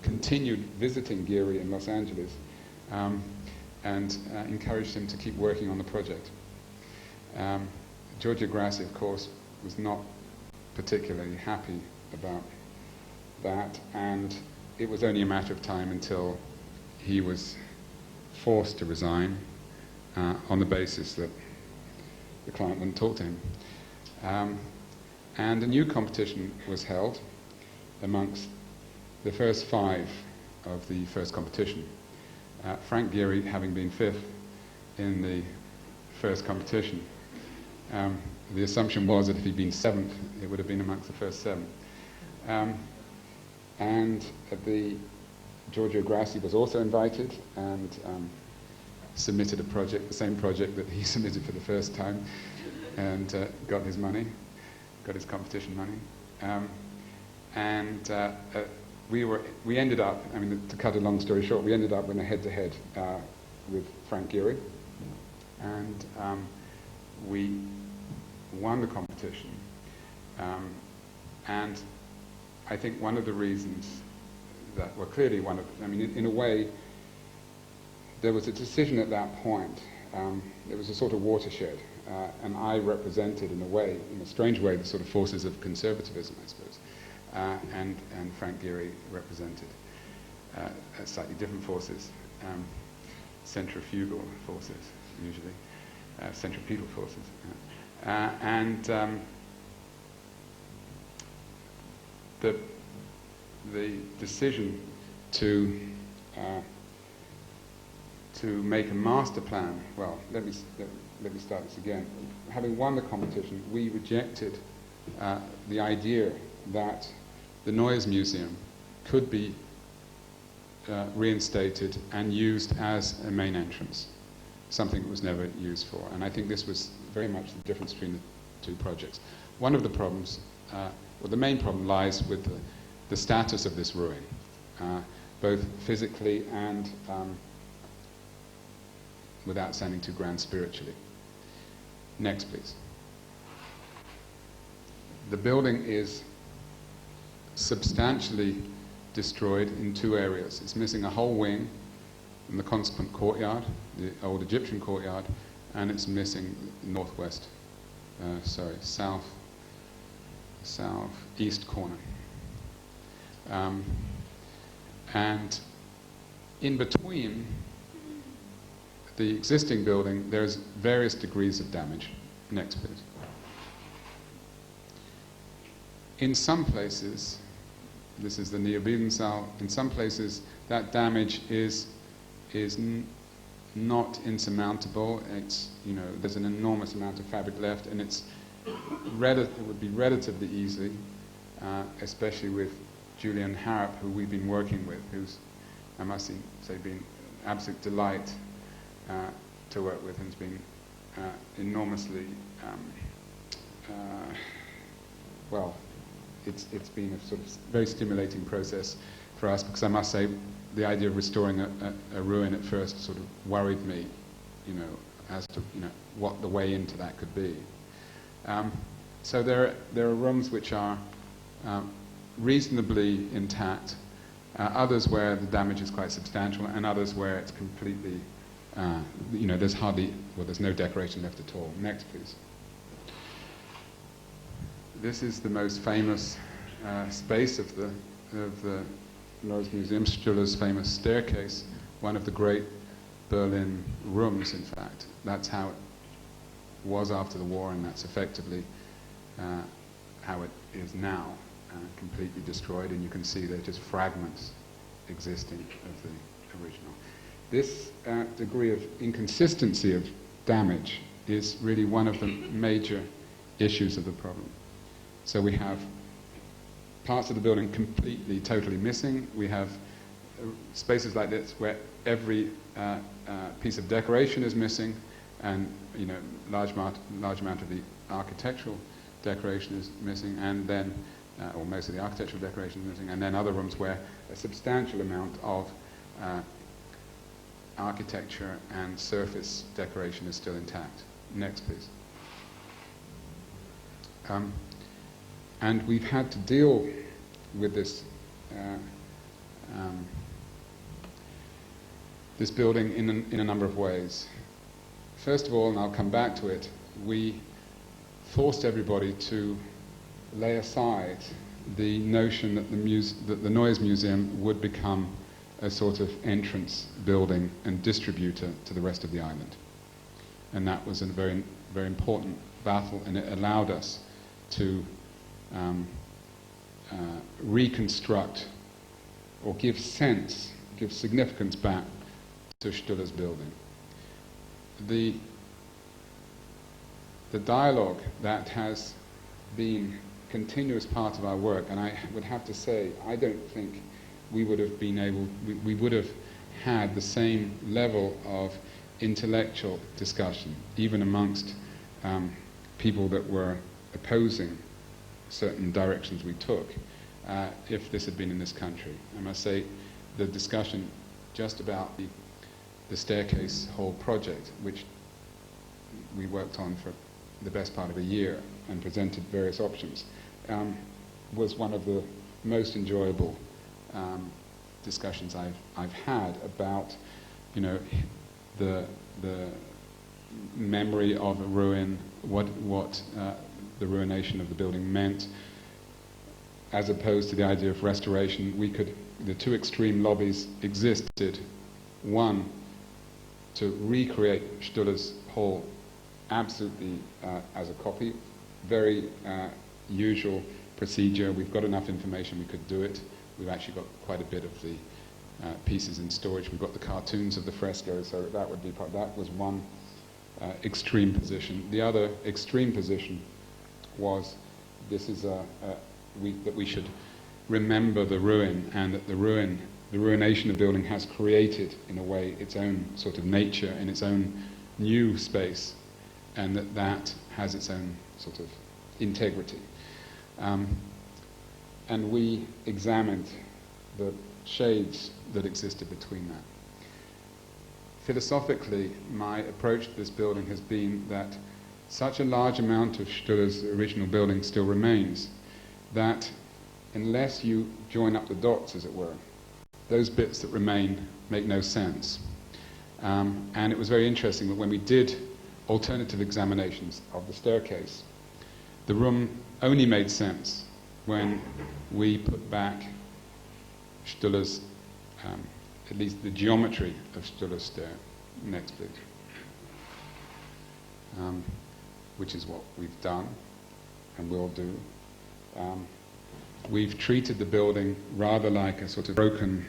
continued visiting Gehry in Los Angeles and encouraged him to keep working on the project. Giorgio Grassi, of course, was not particularly happy about that, and it was only a matter of time until he was forced to resign on the basis that the client wouldn't talk to him. And a new competition was held amongst the first 5 of the first competition. Frank Gehry having been 5th in the first competition. The assumption was that if he'd been 7th, it would have been amongst the first 7. And Giorgio Grassi was also invited and submitted a project, the same project that he submitted for the first time, and got his money, got his competition money. We ended up, I mean, to cut a long story short, we ended up in a head-to-head with Frank Gehry, and we won the competition. And I think one of the reasons that, well, clearly one of, I mean, in a way, there was a decision at that point. It was a sort of watershed, and I represented, in a way, in a strange way, the sort of forces of conservatism, I suppose, and Frank Gehry represented slightly different forces, centrifugal forces, usually, centripetal forces, and the decision to make a master plan. Well, let me start this again. Having won the competition, we rejected the idea that the Noise Museum could be reinstated and used as a main entrance, something that was never used for. And I think this was very much the difference between the 2 projects. One of the problems, well, the main problem lies with the status of this ruin, both physically and without sounding too grand, spiritually. Next, please. The building is substantially destroyed in 2 areas. It's missing a whole wing in the consequent courtyard, the old Egyptian courtyard, and it's missing southeast corner. And in between the existing building, there's various degrees of damage. Next, please. In some places, this is the Neobildungssaal, in some places that damage is not insurmountable. It's, you know, there's an enormous amount of fabric left, and it would be relatively easy, especially with Julian Harrop, who we've been working with, who's, I must say, been an absolute delight to work with, and has been enormously, well, it's been a sort of very stimulating process for us, because I must say the idea of restoring a ruin at first sort of worried me, you know, as to, you know, what the way into that could be. So there are rooms which are reasonably intact, others where the damage is quite substantial, and others where it's completely, you know, there's no decoration left at all. Next, please. this is the most famous space of the Neues Museum, Stüller's famous staircase, one of the great Berlin rooms, in fact. That's how it was after the war, and that's effectively how it is now, completely destroyed, and you can see there are just fragments existing of the original. This degree of inconsistency of damage is really one of the major issues of the problem. So we have parts of the building completely, totally missing. We have spaces like this where every piece of decoration is missing, and large amount of the architectural decoration is missing, and then, or most of the architectural decoration is missing, and then other rooms where a substantial amount of architecture and surface decoration is still intact. Next, please. And we've had to deal with this this building in a number of ways. First of all, and I'll come back to it, we forced everybody to lay aside the notion that the Neues Museum would become a sort of entrance building and distributor to the rest of the island. And that was a very, very important battle, and it allowed us to reconstruct or give significance back to Stüller's building. The dialogue that has been continuous part of our work, and I would have to say, I don't think we would have been able, we would have had the same level of intellectual discussion, even amongst people that were opposing certain directions we took, if this had been in this country. I must say, the discussion just about the staircase hall project, which we worked on for the best part of a year and presented various options, was one of the most enjoyable discussions I've had about, the memory of a ruin, what the ruination of the building meant, as opposed to the idea of restoration. The two extreme lobbies existed. One, to recreate Stüller's hall absolutely as a copy, very usual procedure. We've got enough information, we could do it. We've actually got quite a bit of the pieces in storage. We've got the cartoons of the frescoes, so that would be that was one extreme position. The other extreme position was that we should remember the ruin, and that the ruination of the building has created, in a way, its own sort of nature in its own new space, and that has its own sort of integrity. And we examined the shades that existed between that. Philosophically, my approach to this building has been that such a large amount of Stüller's original building still remains that unless you join up the dots, as it were, those bits that remain make no sense. And it was very interesting that when we did alternative examinations of the staircase, the room only made sense when we put back Stüller's, at least the geometry of Stüller's stair. Next, please. Which is what we've done and will do. We've treated the building rather like a sort of broken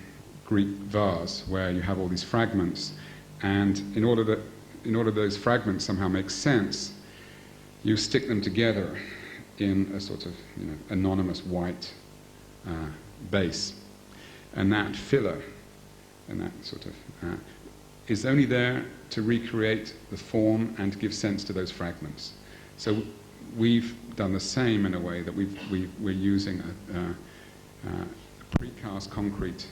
Greek vase where you have all these fragments, and in order those fragments somehow make sense, you stick them together in a sort of anonymous white base, and that filler and that sort of is only there to recreate the form and to give sense to those fragments. So we've done the same in a way that we're using precast concrete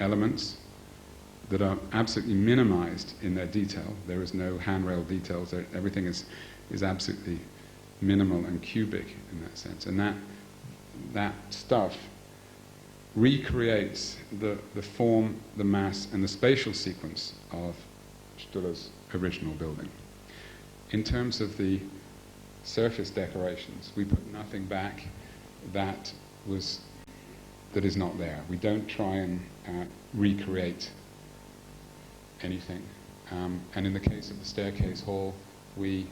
elements that are absolutely minimized in their detail. There is no handrail details. Everything is absolutely minimal and cubic in that sense. And that stuff recreates the form, the mass, and the spatial sequence of Stüller's original building. In terms of the surface decorations. We put nothing back that is not there. We don't try and recreate anything. And in the case of the staircase hall, we,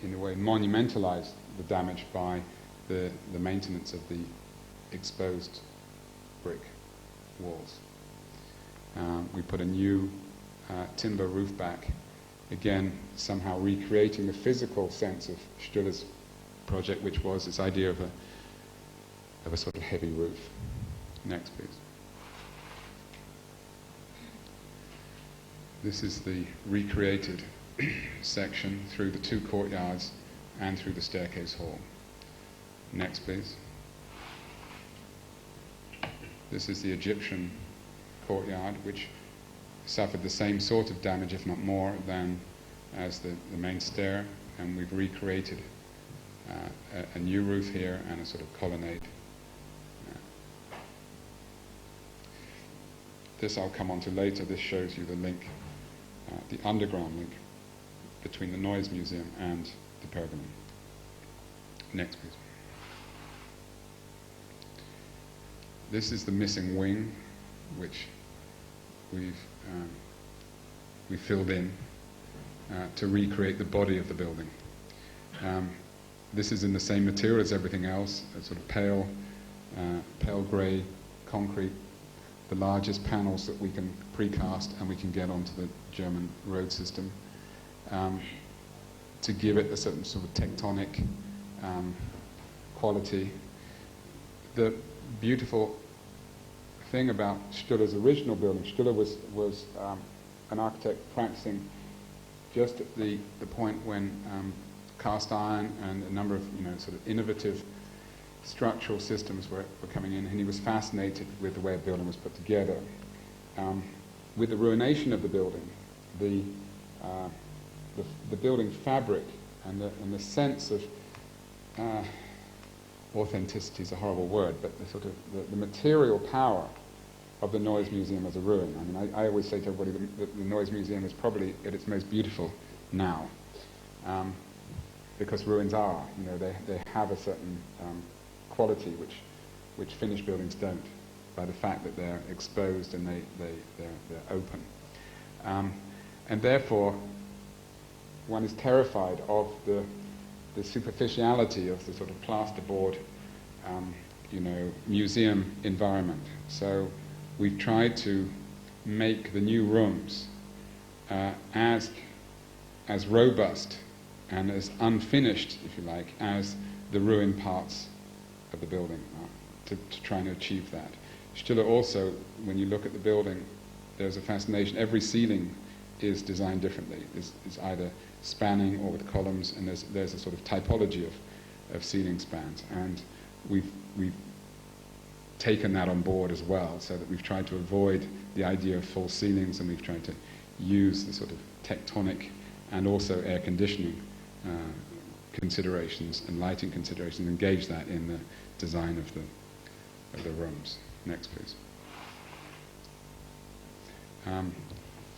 in a way, monumentalize the damage by the maintenance of the exposed brick walls. We put a new timber roof back, again, somehow recreating the physical sense of Stüller's project, which was this idea of a sort of heavy roof. Next, please. This is the recreated section through the two courtyards and through the staircase hall. Next, please. This is the Egyptian courtyard, which suffered the same sort of damage, if not more, than as the main stair, and we've recreated a new roof here and a sort of colonnade. This I'll come on to later. This shows you the link, the underground link between the Noise Museum and the Pergamon. Next, please. This is the missing wing, which we filled in to recreate the body of the building. This is in the same material as everything else, a sort of pale grey concrete, the largest panels that we can precast and we can get onto the German road system, to give it a certain sort of tectonic quality. The beautiful thing about Stüller's original building, Stüller was an architect practicing just at the point when cast iron and a number of sort of innovative structural systems were coming in, and he was fascinated with the way a building was put together. With the ruination of the building, the building fabric and the sense of authenticity is a horrible word, but the sort of the material power of the Noise Museum as a ruin. I mean, I always say to everybody that the Noise Museum is probably at its most beautiful now, because ruins are, they have a certain quality which finished buildings don't, by the fact that they're exposed and they're open. And therefore, one is terrified of the superficiality of the sort of plasterboard, museum environment. So we've tried to make the new rooms as robust and as unfinished, if you like, as the ruined parts of the building to try and achieve that. Stüller also, when you look at the building, there's a fascination. Every ceiling is designed differently. It's either spanning or with columns, and there's a sort of typology of ceiling spans. And we've taken that on board as well, so that we've tried to avoid the idea of false ceilings, and we've tried to use the sort of tectonic and also air conditioning considerations and lighting considerations, engage that in the design of the rooms. Next, please.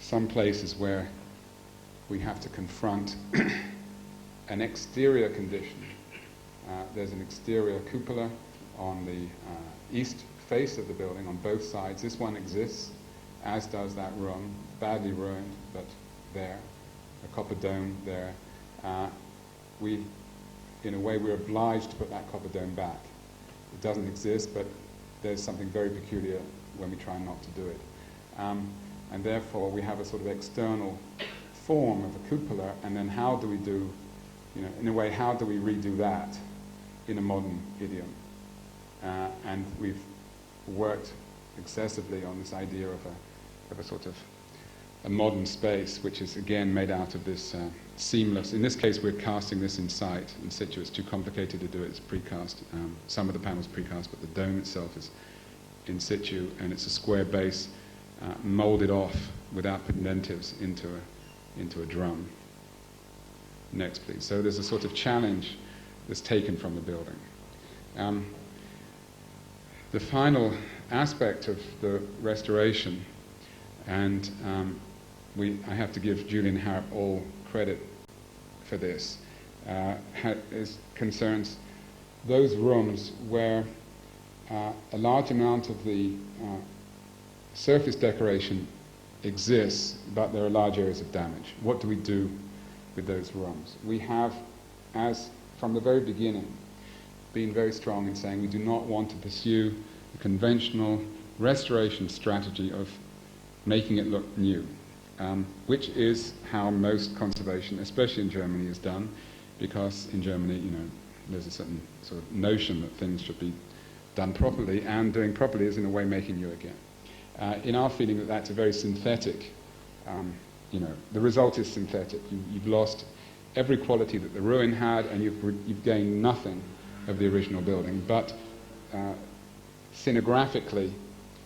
Some places where we have to confront an exterior condition. There's an exterior cupola on the east face of the building on both sides. This one exists, as does that room, badly ruined, but there, a copper dome there. In a way, we're obliged to put that copper dome back. It doesn't exist, but there's something very peculiar when we try not to do it. And therefore, we have a sort of external form of a cupola, and then how do we do, in a way, how do we redo that in a modern idiom? And we've worked excessively on this idea of a sort of a modern space, which is again made out of this seamless. In this case, we're casting this in situ. It's too complicated to do it. It's precast. Some of the panels precast, but the dome itself is in situ, and it's a square base molded off without pendentives into a drum. Next, please. So there's a sort of challenge that's taken from the building. The final aspect of the restoration, and I have to give Julian Harrop all credit for this, concerns those rooms where a large amount of the surface decoration exists, but there are large areas of damage. What do we do with those rooms? We have, as from the very beginning, been very strong in saying we do not want to pursue the conventional restoration strategy of making it look new, which is how most conservation, especially in Germany, is done, because in Germany, there's a certain sort of notion that things should be done properly, and doing properly is in a way making new again. In our feeling that that's a very synthetic, the result is synthetic. You've lost every quality that the ruin had, and you've gained nothing of the original building. But scenographically,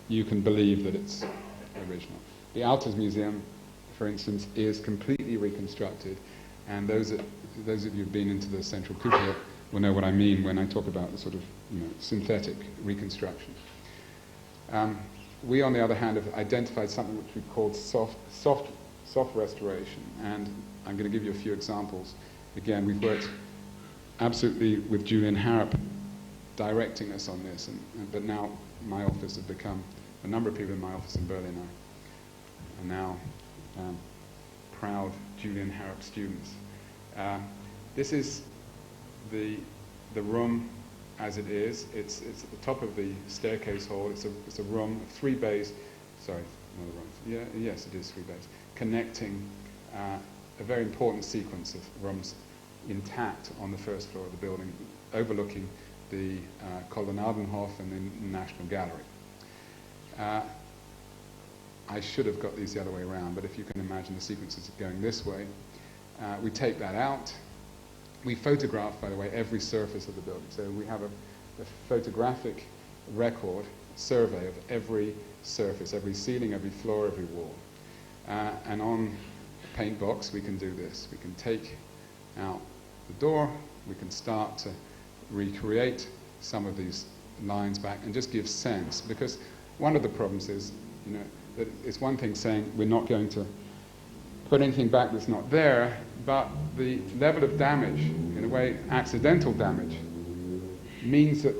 you can believe that it's original. The Alters Museum, for instance, is completely reconstructed, and those of you who've been into the Central Cupola will know what I mean when I talk about the sort of synthetic reconstruction. We, on the other hand, have identified something which we call soft restoration, and I'm going to give you a few examples. Again, we've worked absolutely with Julian Harrop directing us on this, but now my office has become, a number of people in my office in Berlin are now proud Julian Harrop students. This is the room as it is. It's at the top of the staircase hall. It's a room of 3 bays. Sorry, another room. Yeah, yes, it is 3 bays, connecting a very important sequence of rooms intact on the first floor of the building, overlooking the Kolonnadenhof and the National Gallery. I should have got these the other way around, but if you can imagine the sequences going this way, we take that out. We photograph, by the way, every surface of the building. So we have a photographic record, survey of every surface, every ceiling, every floor, every wall. And on a paint box, we can do this. We can take out the door, we can start to recreate some of these lines back and just give sense. Because one of the problems is, that it's one thing saying we're not going to put anything back that's not there, but the level of damage, in a way accidental damage, means that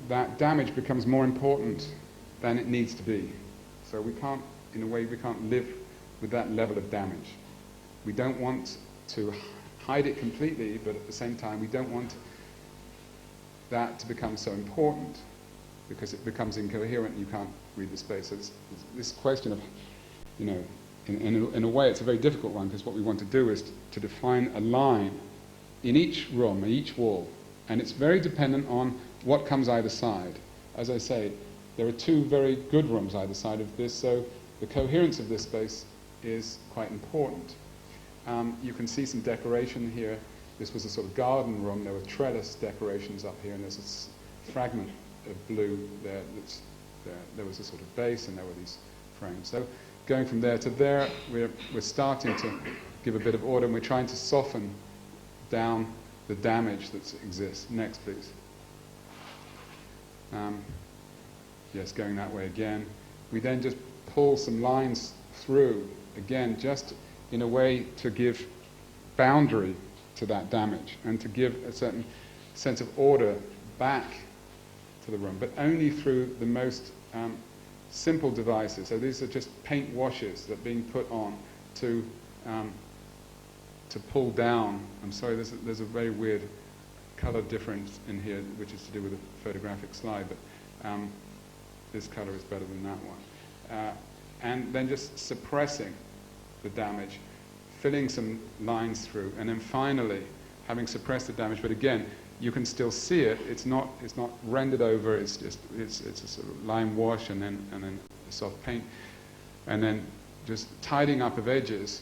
that damage becomes more important than it needs to be. So we can't, in a way, we can't live with that level of damage. We don't want to hide it completely, but at the same time, we don't want that to become so important because it becomes incoherent and you can't read the space. So it's this question of, in a way, it's a very difficult one, because what we want to do is to define a line in each room, in each wall, and it's very dependent on what comes either side. As I say, there are 2 very good rooms either side of this, so the coherence of this space is quite important. You can see some decoration here. This was a sort of garden room. There were trellis decorations up here, and there's a fragment of blue there. There was a sort of base, and there were these frames. So going from there to there, we're starting to give a bit of order, and we're trying to soften down the damage that exists. Next, please. Yes, going that way again. We then just pull some lines through, again, just in a way to give boundary to that damage and to give a certain sense of order back to the room, but only through the most simple devices. So these are just paint washes that are being put on to pull down. I'm sorry, there's a very weird color difference in here, which is to do with the photographic slide, but this color is better than that one. And then just suppressing the damage, filling some lines through, and then finally, having suppressed the damage, but again, you can still see it. It's not rendered over. It's a sort of lime wash and then a soft paint, and then just tidying up of edges.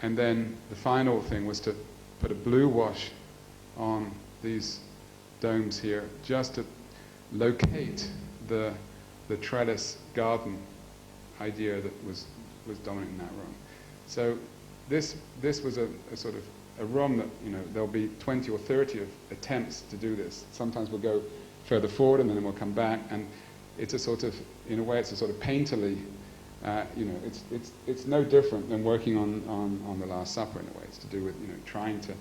And then the final thing was to put a blue wash on these domes here, just to locate the trellis garden idea that was dominant in that room. So this was a sort of a room that, there'll be 20 or 30 of attempts to do this. Sometimes we'll go further forward and then we'll come back, and it's a sort of, in a way, it's a sort of painterly, it's no different than working on the Last Supper in a way. It's to do with, trying to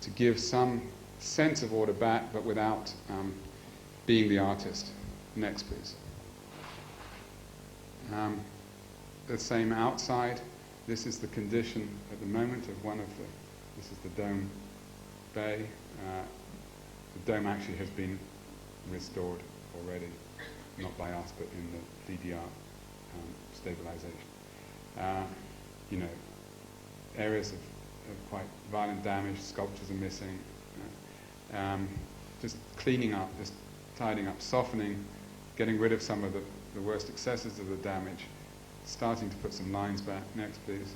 to give some sense of order back, but without being the artist. Next, please. The same outside. This is the condition at the moment of this is the dome bay. The dome actually has been restored already, not by us, but in the DDR stabilization. You know, areas of quite violent damage, sculptures are missing. Just cleaning up, just tidying up, softening, getting rid of some of the worst excesses of the damage, starting to put some lines back. Next, please.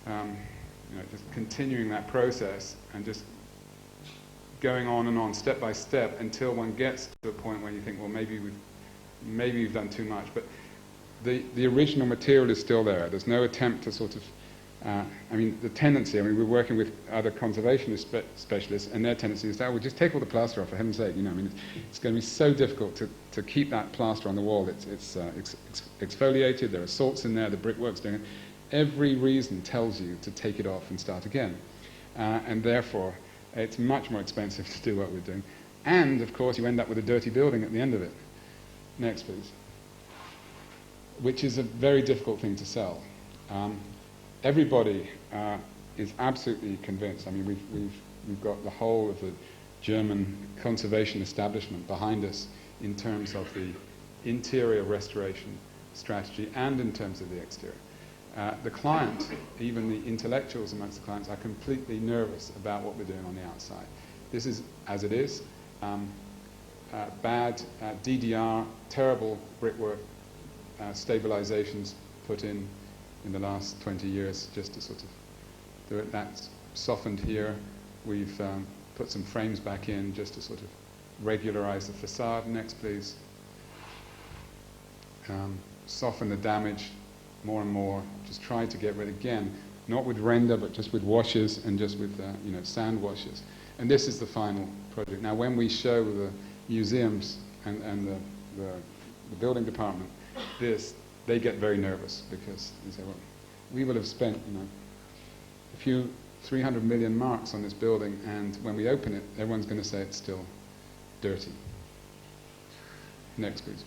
You know, just continuing that process and just going on and on, step by step, until one gets to a point where you think, well, maybe we've done too much. But the original material is still there. There's no attempt to sort of, I mean, the tendency, I mean, we're working with other conservationist specialists, and their tendency is that, we'll just take all the plaster off, for heaven's sake, you know, I mean, it's going to be so difficult to keep that plaster on the wall. It's exfoliated, there are salts in there, the brickwork's doing it. Every reason tells you to take it off and start again. And therefore, it's much more expensive to do what we're doing. And, of course, you end up with a dirty building at the end of it. Next, please. Which is a very difficult thing to sell. Everybody is absolutely convinced. I mean, we've got the whole of the German conservation establishment behind us in terms of the interior restoration strategy and in terms of the exterior. The client, even the intellectuals amongst the clients, are completely nervous about what we're doing on the outside. This is as it is. Bad DDR, terrible brickwork stabilizations put in the last 20 years just to sort of do it. That's softened here. We've put some frames back in just to sort of regularize the facade. Next, please. Soften the damage more and more. Just try to get rid, again, not with render, but just with washes and just with you know, sand washes. And this is the final project. Now, when we show the museums and the building department this, they get very nervous because they say, well, we will have spent, you know, a few 300 million marks on this building, and when we open it, everyone's going to say it's still dirty. Next, please.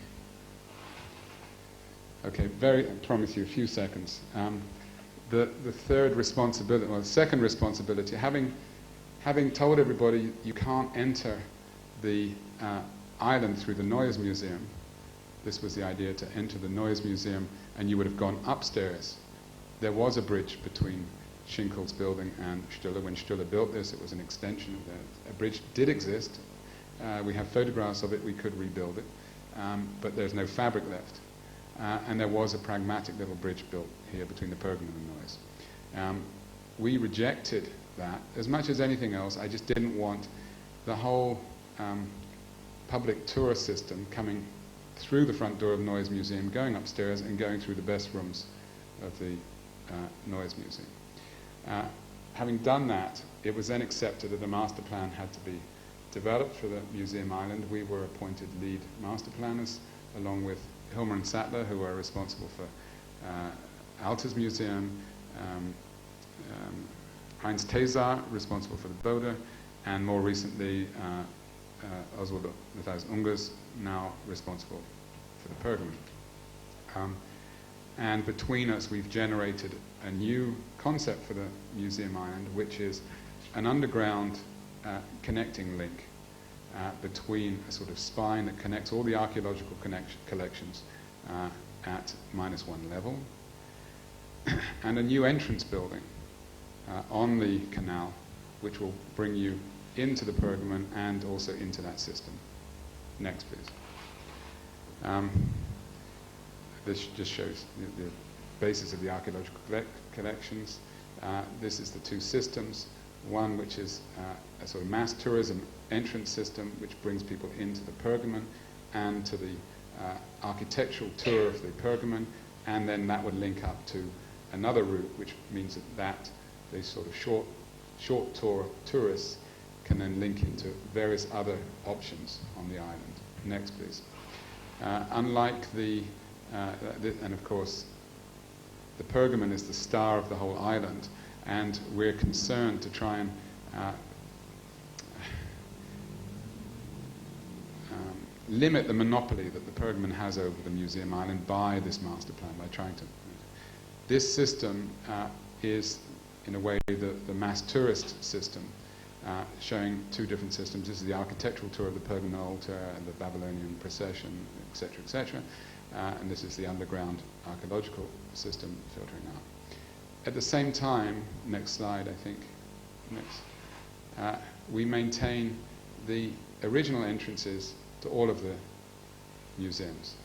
Okay, I promise you a few seconds. The third responsibility, well, the second responsibility, having told everybody you can't enter the island through the Noise Museum. This was the idea, to enter the Noise Museum, and you would have gone upstairs. There was a bridge between Schinkel's building and Stüller. When Stüller built this, it was an extension of that. A bridge did exist. We have photographs of it. We could rebuild it. But there's no fabric left. And there was a pragmatic little bridge built here between the pergola and the Noise. We rejected that. As much as anything else, I just didn't want the whole public tourist system coming through the front door of Noise Museum, going upstairs and going through the best rooms of the Noise Museum. Having done that, it was then accepted that a master plan had to be developed for the Museum Island. We were appointed lead master planners, along with Hilmer and Sattler, who are responsible for Alters Museum, Heinz Tesar, responsible for the Bode, and more recently Oswald Matthias Ungers, now responsible for the pergola. And between us, we've generated a new concept for the Museum Island, which is an underground connecting link between a sort of spine that connects all the archaeological collections at -1 level, and a new entrance building on the canal, which will bring you into the pergamon and also into that system. Next, please. This just shows the basis of the archaeological collections. This is the two systems. One which is a sort of mass tourism entrance system, which brings people into the pergamon and to the architectural tour of the pergamon, and then that would link up to another route, which means that these sort of short tour tourists can then link into various other options on the island. Next, please. Unlike and of course, the pergamon is the star of the whole island. And we're concerned to try and limit the monopoly that the Pergamon has over the museum island by this master plan, by trying to... This system is, in a way, the mass tourist system, showing two different systems. This is the architectural tour of the Pergamon altar and the Babylonian procession, etc., etc. And this is the underground archaeological system filtering out. At the same time, next slide, I think, next, we maintain the original entrances to all of the museums.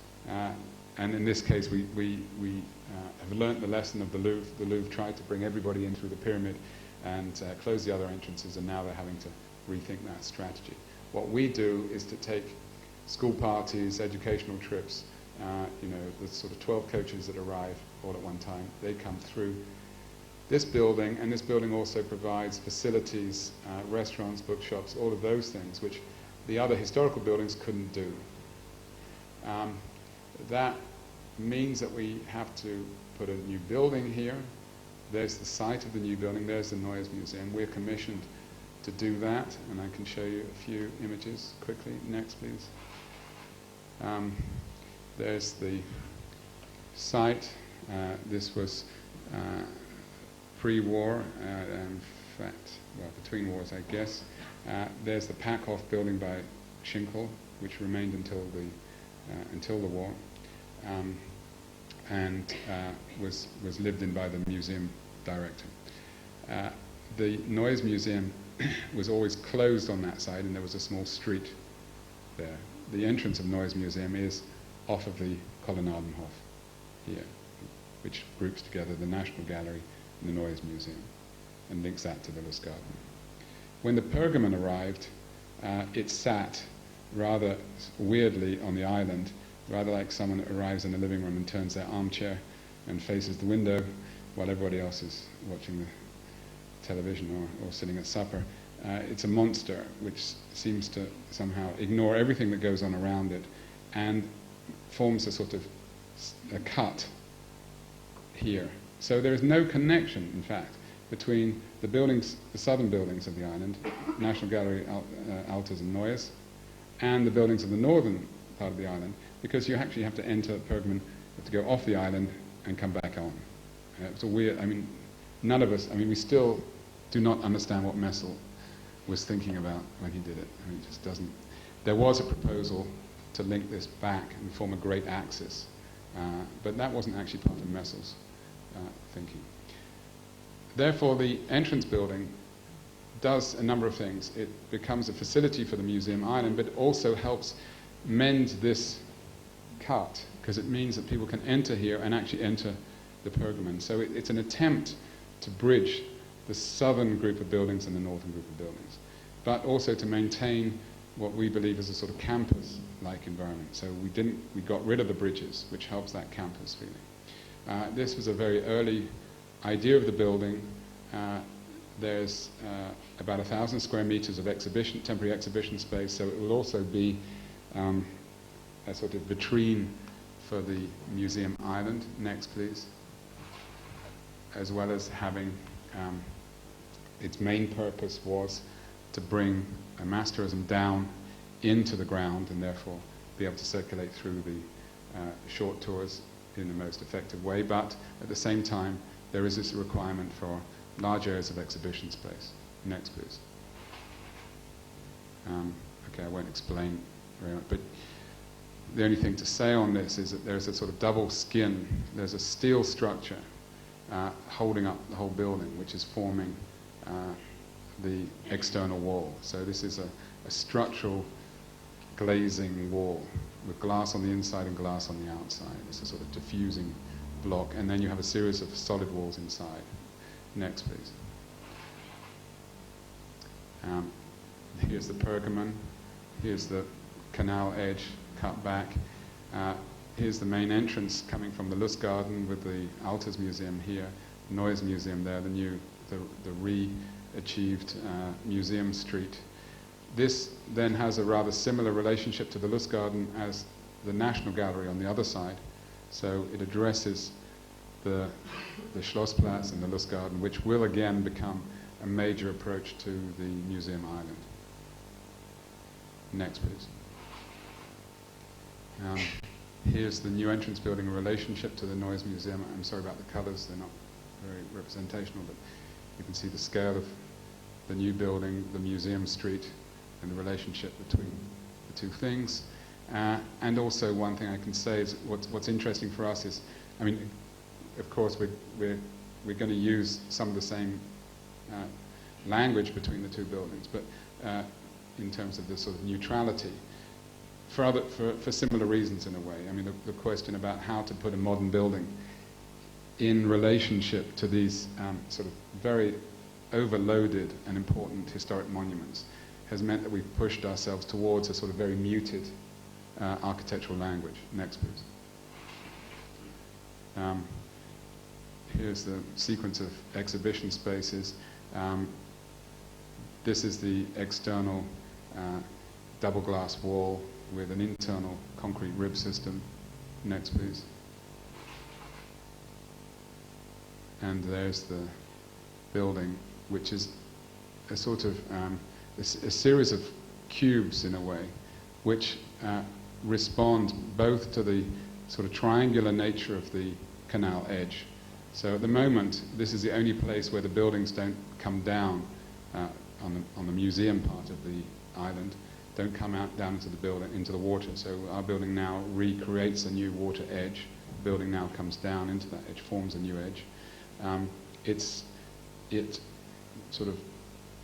And in this case, we have learnt the lesson of the Louvre. The Louvre tried to bring everybody in through the pyramid and close the other entrances, and now they're having to rethink that strategy. What we do is to take school parties, educational trips, the sort of 12 coaches that arrive all at one time. They come through this building, and this building also provides facilities, restaurants, bookshops, all of those things, which the other historical buildings couldn't do. That means that we have to put a new building here. There's the site of the new building. There's the Neues Museum. We're commissioned to do that, and I can show you a few images quickly. Next, please. There's the site. This was pre-war, in fact, well, between wars, I guess. There's the Packhoff building by Schinkel, which remained until the war, and was lived in by the museum director. The Neues Museum was always closed on that side, and there was a small street there. The entrance of Neues Museum is off of the Kolonnadenhof here, which groups together the National Gallery and the Neues Museum and links that to the Lustgarten. When the Pergamon arrived, it sat rather weirdly on the island, rather like someone arrives in the living room and turns their armchair and faces the window while everybody else is watching the television or sitting at supper. It's a monster which seems to somehow ignore everything that goes on around it and forms a sort of a cut here. So there is no connection, in fact, between the buildings, the southern buildings of the island, National Gallery, Altars and Neues, and the buildings of the northern part of the island, because you actually have to enter Pergamon, you have to go off the island and come back on. It's a weird, none of us, we still do not understand what Messel was thinking about when he did it. It just doesn't. There was a proposal to link this back and form a great axis, but that wasn't actually part of Messel's thinking. Therefore, the entrance building does a number of things. It becomes a facility for the museum island, but it also helps mend this cut, because it means that people can enter here and actually enter the Pergamon. So it's an attempt to bridge the southern group of buildings and the northern group of buildings, but also to maintain what we believe is a sort of campus-like environment. So we got rid of the bridges, which helps that campus feeling. This was a very early idea of the building. There's about 1,000 square meters of temporary exhibition space, so it will also be a sort of vitrine for the museum island. Next, please. As well as having its main purpose was to bring mass tourism down into the ground and therefore be able to circulate through the short tours in the most effective way. But at the same time, there is this requirement for large areas of exhibition space. Next, please. Okay, I won't explain very much, but the only thing to say on this is that there's a sort of double skin. There's a steel structure holding up the whole building, which is forming the external wall. So this is a structural glazing wall with glass on the inside and glass on the outside. It's a sort of diffusing block, and then you have a series of solid walls inside. Next, please. Here's the Pergamon. Here's the canal edge cut back. Here's the main entrance coming from the Lustgarten with the Altars Museum here, Neues Museum there, the re-achieved museum street. This then has a rather similar relationship to the Lustgarten as the National Gallery on the other side. So it addresses the Schlossplatz and the Lustgarten, which will again become a major approach to the museum island. Next, please. Here's the new entrance building in relationship to the Neues Museum. I'm sorry about the colours, they're not very representational, but you can see the scale of the new building, the museum street, and the relationship between the two things. And also one thing I can say is what's interesting for us is, I mean, of course we're going to use some of the same language between the two buildings, but in terms of the sort of neutrality, for similar reasons in a way. I mean, the question about how to put a modern building in relationship to these sort of very overloaded and important historic monuments has meant that we've pushed ourselves towards a sort of very muted architectural language. Next, please. Here's the sequence of exhibition spaces. This is the external double glass wall with an internal concrete rib system. Next, please. And there's the building, which is a sort of a series of cubes in a way, which respond both to the sort of triangular nature of the canal edge. So at the moment, this is the only place where the buildings don't come down on the museum part of the island, don't come out down into the building, into the water. So our building now recreates a new water edge. The building now comes down into that edge, forms a new edge. It sort of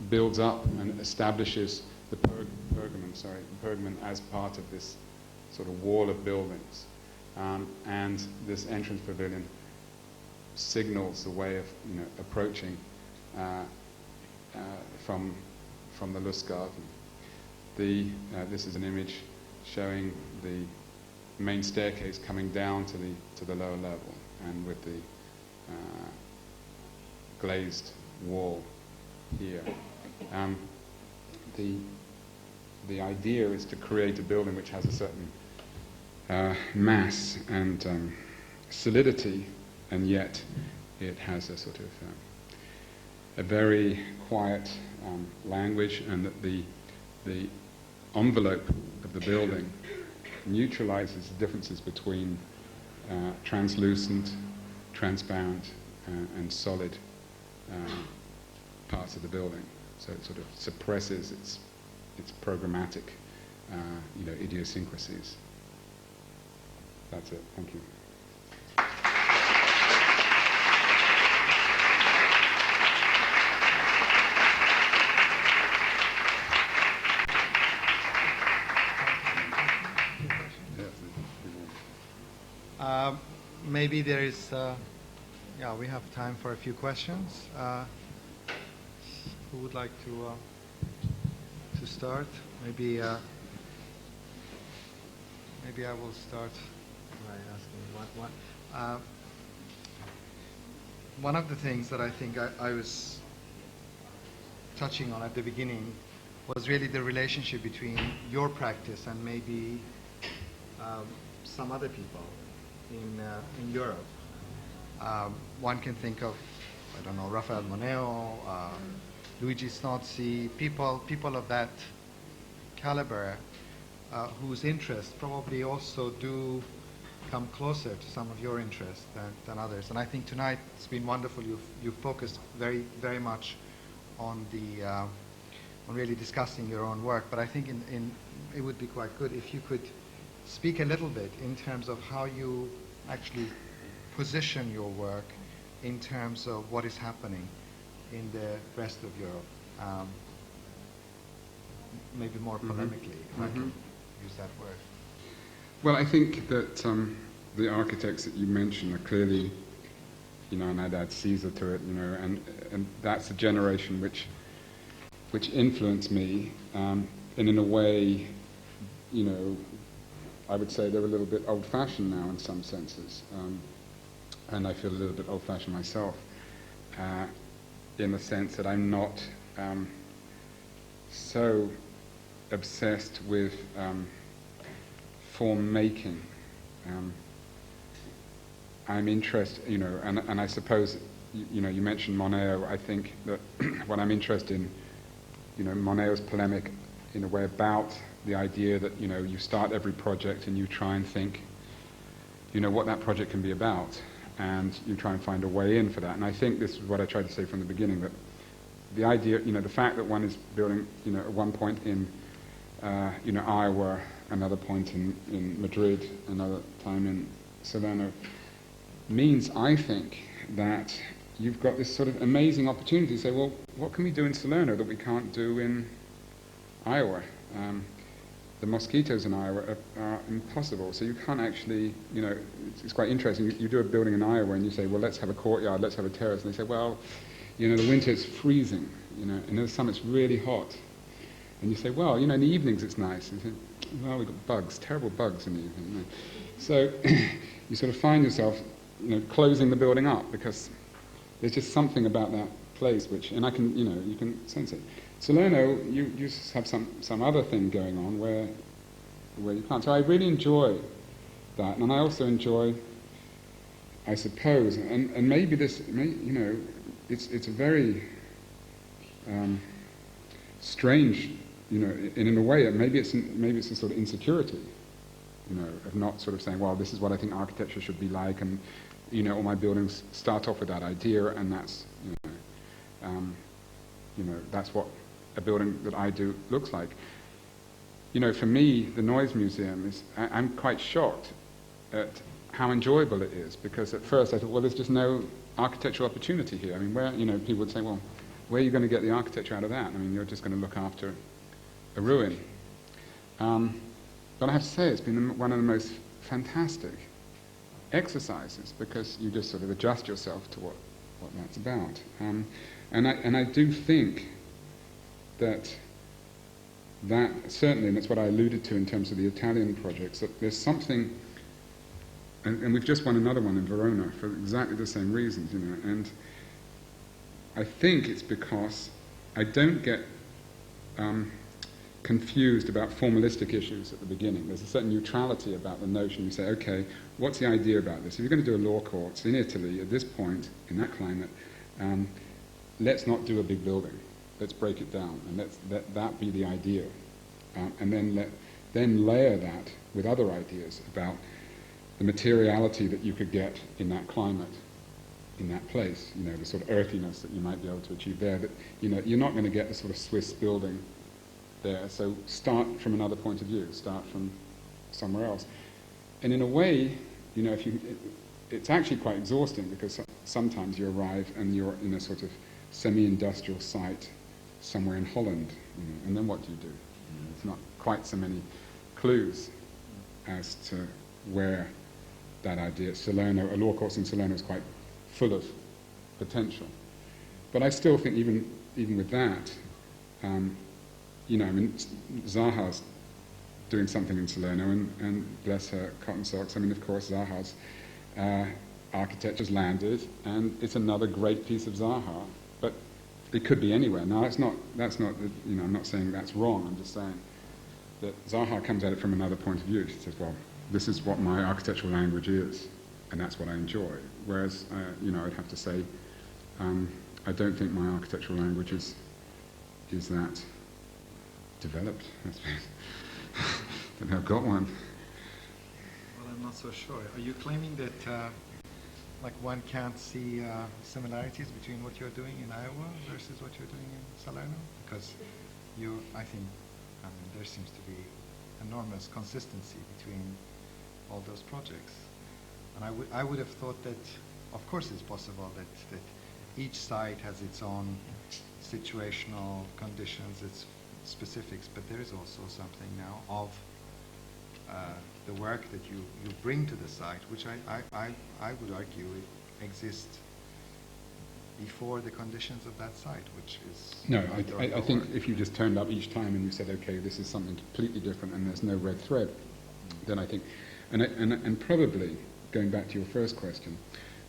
builds up and establishes the pergamon as part of this sort of wall of buildings. And this entrance pavilion signals the way of approaching from the Lustgarten. This is an image showing the main staircase coming down to the lower level, and with the glazed wall here. The idea is to create a building which has a certain mass and solidity, and yet it has a sort of a very quiet language, and that the envelope of the building neutralizes the differences between translucent, transparent, and solid parts of the building. So it sort of suppresses its programmatic, idiosyncrasies. That's it. Thank you. Maybe there is, we have time for a few questions. Who would like to start? Maybe I will start by asking one. One of the things that I think I was touching on at the beginning was really the relationship between your practice and maybe some other people in Europe. One can think of, I don't know, Raphael Moneo, Luigi Snozzi, people of that caliber, whose interests probably also do come closer to some of your interests than others. And I think tonight it's been wonderful. You've focused very, very much on on really discussing your own work. But I think it would be quite good if you could speak a little bit in terms of how you actually position your work in terms of what is happening in the rest of Europe, maybe more polemically, if I can use that word. Well, I think that the architects that you mentioned are clearly, and I'd add Caesar to it, and that's a generation which influenced me, and in a way, I would say they're a little bit old-fashioned now in some senses, and I feel a little bit old-fashioned myself, in the sense that I'm not so obsessed with form making. I'm interested, and I suppose, you mentioned Moneo. I think that what I'm interested in, Moneo's polemic in a way about the idea that, you start every project and you try and think, what that project can be about, and you try and find a way in for that. And I think this is what I tried to say from the beginning, that the idea, the fact that one is building, at one point in, Iowa, another point in Madrid, another time in Salerno, means, I think, that you've got this sort of amazing opportunity to say, well, what can we do in Salerno that we can't do in Iowa? The mosquitoes in Iowa are impossible, so you can't actually, it's quite interesting. You do a building in Iowa and you say, well, let's have a courtyard, let's have a terrace, and they say, well, the winter it's freezing, and in the summer it's really hot. And you say, well, in the evenings it's nice. And you say, well, we've got bugs, terrible bugs in the evening. So you sort of find yourself, closing the building up, because there's just something about that place which, and I can, you can sense it. Salerno, you just have some other thing going on where you can't. So I really enjoy that, and I also enjoy, I suppose, and maybe this, it's a very strange, in a way, maybe it's a sort of insecurity, of not sort of saying, well, this is what I think architecture should be like, and all my buildings start off with that idea, and that's, that's what a building that I do looks like. For me, the Noise Museum is, I'm quite shocked at how enjoyable it is, because at first I thought, well, there's just no architectural opportunity here. I mean, where, people would say, well, where are you going to get the architecture out of that? I mean, you're just going to look after a ruin. But I have to say, it's been one of the most fantastic exercises, because you just sort of adjust yourself to what that's about. And I do think that certainly, and that's what I alluded to in terms of the Italian projects, that there's something, and we've just won another one in Verona for exactly the same reasons, and I think it's because I don't get confused about formalistic issues at the beginning. There's a certain neutrality about the notion. You say, okay, what's the idea about this? If you're going to do a law courts in Italy at this point, in that climate, let's not do a big building. Let's break it down, and let that be the idea. And then layer that with other ideas about the materiality that you could get in that climate, in that place, the sort of earthiness that you might be able to achieve there, that, you're not going to get the sort of Swiss building there, so start from another point of view, start from somewhere else. And in a way, it's actually quite exhausting, because sometimes you arrive and you're in a sort of semi-industrial site somewhere in Holland, and then what do you do? It's not quite so many clues as to where that idea, Salerno, a law course in Salerno is quite full of potential. But I still think even with that, Zaha's doing something in Salerno, and bless her cotton socks, of course Zaha's architecture's landed, and it's another great piece of Zaha, but it could be anywhere. Now that's not I'm not saying that's wrong, I'm just saying that Zaha comes at it from another point of view. She says, well, this is what my architectural language is, and that's what I enjoy. Whereas, I'd have to say, I don't think my architectural language is that developed, I suppose. Don't know I've got one. Well, I'm not so sure. Are you claiming that one can't see similarities between what you're doing in Iowa versus what you're doing in Salerno? Because there seems to be enormous consistency between all those projects. And I would have thought that, of course it's possible that each site has its own situational conditions, its specifics, but there is also something now of the work that you bring to the site, which I would argue it exists before the conditions of that site, which is... No, I think if you just turned up each time and you said, okay, this is something completely different and there's no red thread, then I think... And probably, going back to your first question,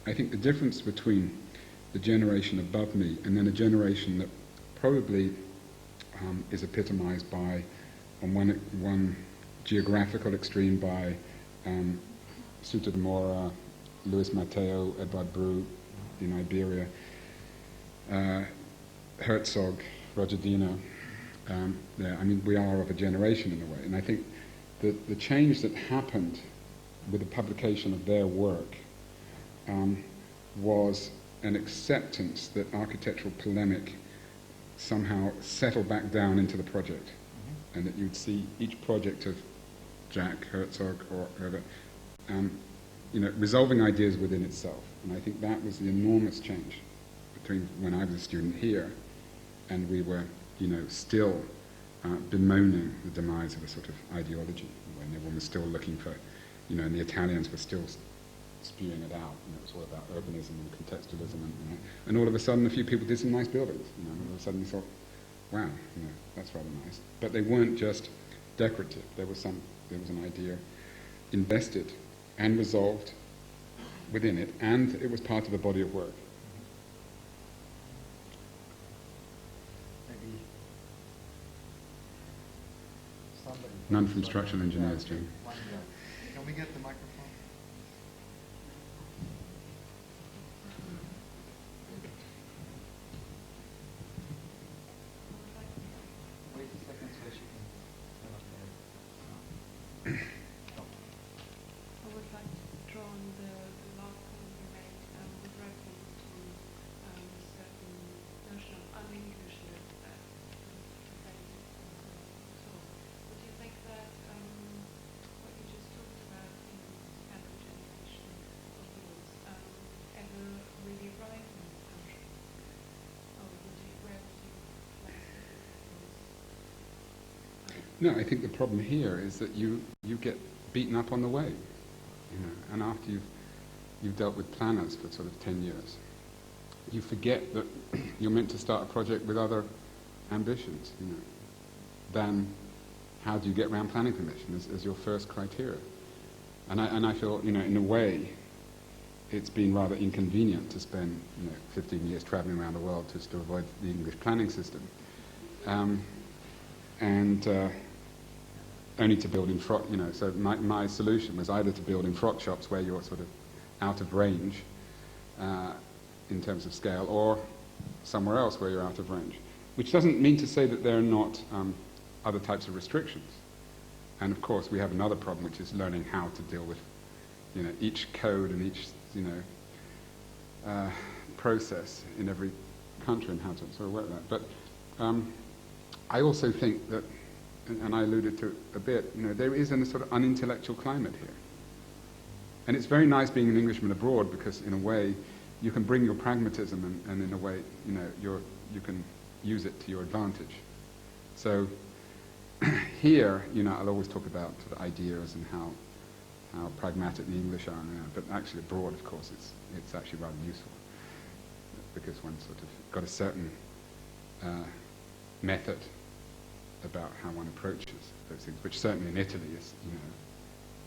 I think the difference between the generation above me and then a generation that probably is epitomized by, on one geographical extreme, by Suta de Mora, Luis Mateo, Edvard Bru in Iberia, Herzog, Roger Dino. I mean, we are of a generation in a way, and I think the change that happened with the publication of their work was an acceptance that architectural polemic somehow settled back down into the project, and that you'd see each project of Jack, Herzog, or whoever, resolving ideas within itself. And I think that was the enormous change between when I was a student here and we were, still bemoaning the demise of a sort of ideology, when everyone was still looking for, and the Italians were still spewing it out. It was all about urbanism and contextualism, and all of a sudden a few people did some nice buildings. And all of a sudden you thought, wow, that's rather nice. But they weren't just decorative. There was an idea invested and resolved within it, and it was part of a body of work. Maybe somebody. None from structural engineers, Jim. Can we get the microphone? Wait a second so she can turn up there. I would like to draw on the last comment you made with reference to certain notion of un-Englishness that so would you think that what you just talked about in this kind of generation of yours ever really arrived in this country? Or where would you place it? No, I think the problem here is that you get beaten up on the way, and after you've dealt with planners for sort of 10 years, you forget that you're meant to start a project with other ambitions, than how do you get around planning permission as your first criteria. And I feel, in a way, it's been rather inconvenient to spend 15 years traveling around the world just to avoid the English planning system. Only to build in frock, so my solution was either to build in frock shops where you're sort of out of range in terms of scale, or somewhere else where you're out of range. Which doesn't mean to say that there are not other types of restrictions. And of course we have another problem, which is learning how to deal with each code and each process in every country and how to sort of work that. But I also think that, and I alluded to it a bit, there is a sort of unintellectual climate here. And it's very nice being an Englishman abroad because, in a way, you can bring your pragmatism and in a way, you can use it to your advantage. So here, I'll always talk about sort of ideas and how pragmatic the English are, but actually abroad, of course, it's actually rather useful because one sort of got a certain method about how one approaches those things, which certainly in Italy is,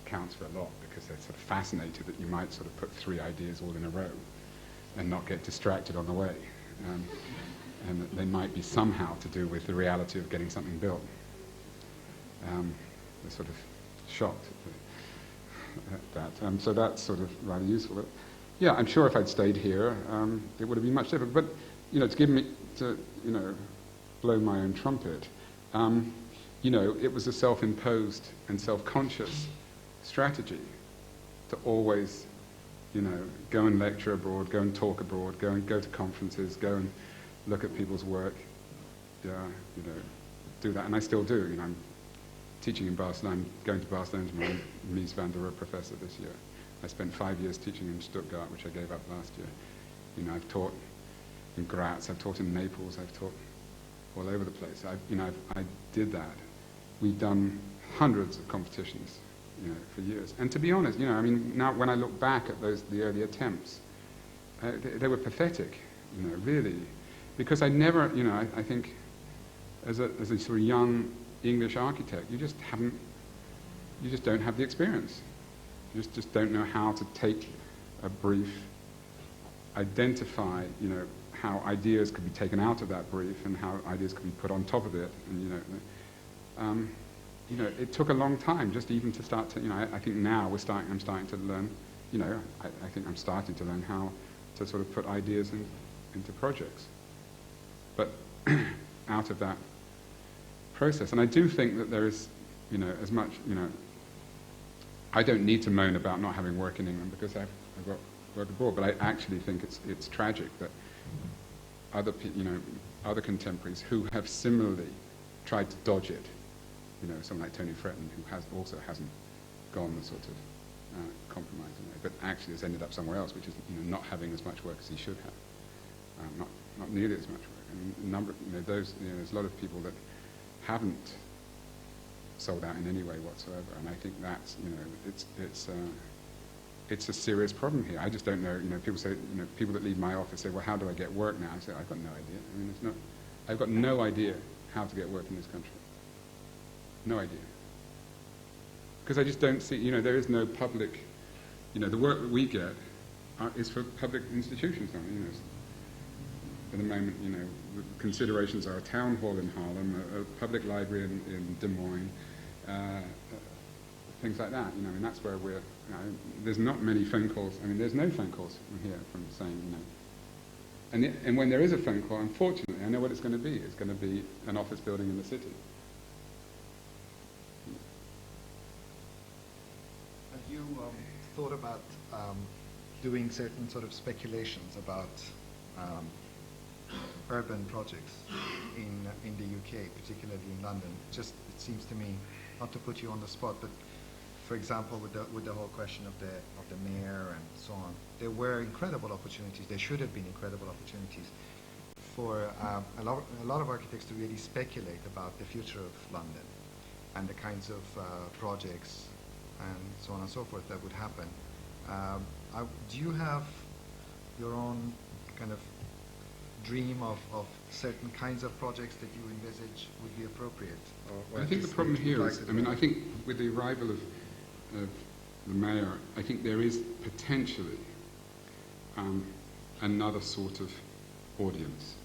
counts for a lot because they're sort of fascinated that you might sort of put 3 ideas all in a row and not get distracted on the way. And that they might be somehow to do with the reality of getting something built. They're sort of shocked at that. So that's sort of rather useful. But yeah, I'm sure if I'd stayed here, it would have been much different. But, to blow my own trumpet, it was a self-imposed and self-conscious strategy to always, go and lecture abroad, go and talk abroad, go to conferences, go and look at people's work, do that. And I still do. I'm teaching in Barcelona. I'm going to Barcelona to my Mies van der Rohe professor this year. I spent 5 years teaching in Stuttgart, which I gave up last year. I've taught in Graz, I've taught in Naples, I've taught all over the place. I did that. We've done hundreds of competitions, for years. And to be honest, now when I look back at the early attempts, they were pathetic, really, because I never, I think, as a sort of young English architect, you just don't have the experience. You just don't know how to take a brief, identify, how ideas could be taken out of that brief and how ideas could be put on top of it, and it took a long time just even to start to, I think now I'm starting to learn you know, I think I'm starting to learn how to sort of put ideas into projects. But out of that process, and I do think that there is, you know, as much, you know, I don't need to moan about not having work in England because I've got work abroad, but I actually think it's tragic that other contemporaries who have similarly tried to dodge it, you know, someone like Tony Fretton, who also hasn't gone the sort of compromising way, but actually has ended up somewhere else, which is, you know, not having as much work as he should have, not nearly as much work. I mean, there's a lot of people that haven't sold out in any way whatsoever, and I think that's, you know, it's a serious problem here. I just don't know. You know, people say, you know, people that leave my office say, well, how do I get work now? I say, I've got no idea. I mean, I've got no idea how to get work in this country. No idea. Because I just don't see, you know, there is no public, you know, the work that we get is for public institutions now, you know. At the moment, you know, the considerations are a town hall in Harlem, a public library in Des Moines, things like that, you know, and that's where we're, you know, there's not many phone calls, I mean, there's no phone calls from here from saying, you know, and when there is a phone call, unfortunately, I know what it's going to be. It's going to be an office building in the city. Have you thought about doing certain sort of speculations about urban projects in the UK, particularly in London? Just, it seems to me, not to put you on the spot, but for example, with the whole question of the mayor and so on, there were incredible opportunities. There should have been incredible opportunities for a lot of architects to really speculate about the future of London and the kinds of projects and so on and so forth that would happen. Do you have your own kind of dream of certain kinds of projects that you envisage would be appropriate? Or I think the problem here is, I mean, I think with the arrival of the mayor, I think there is potentially another sort of audience.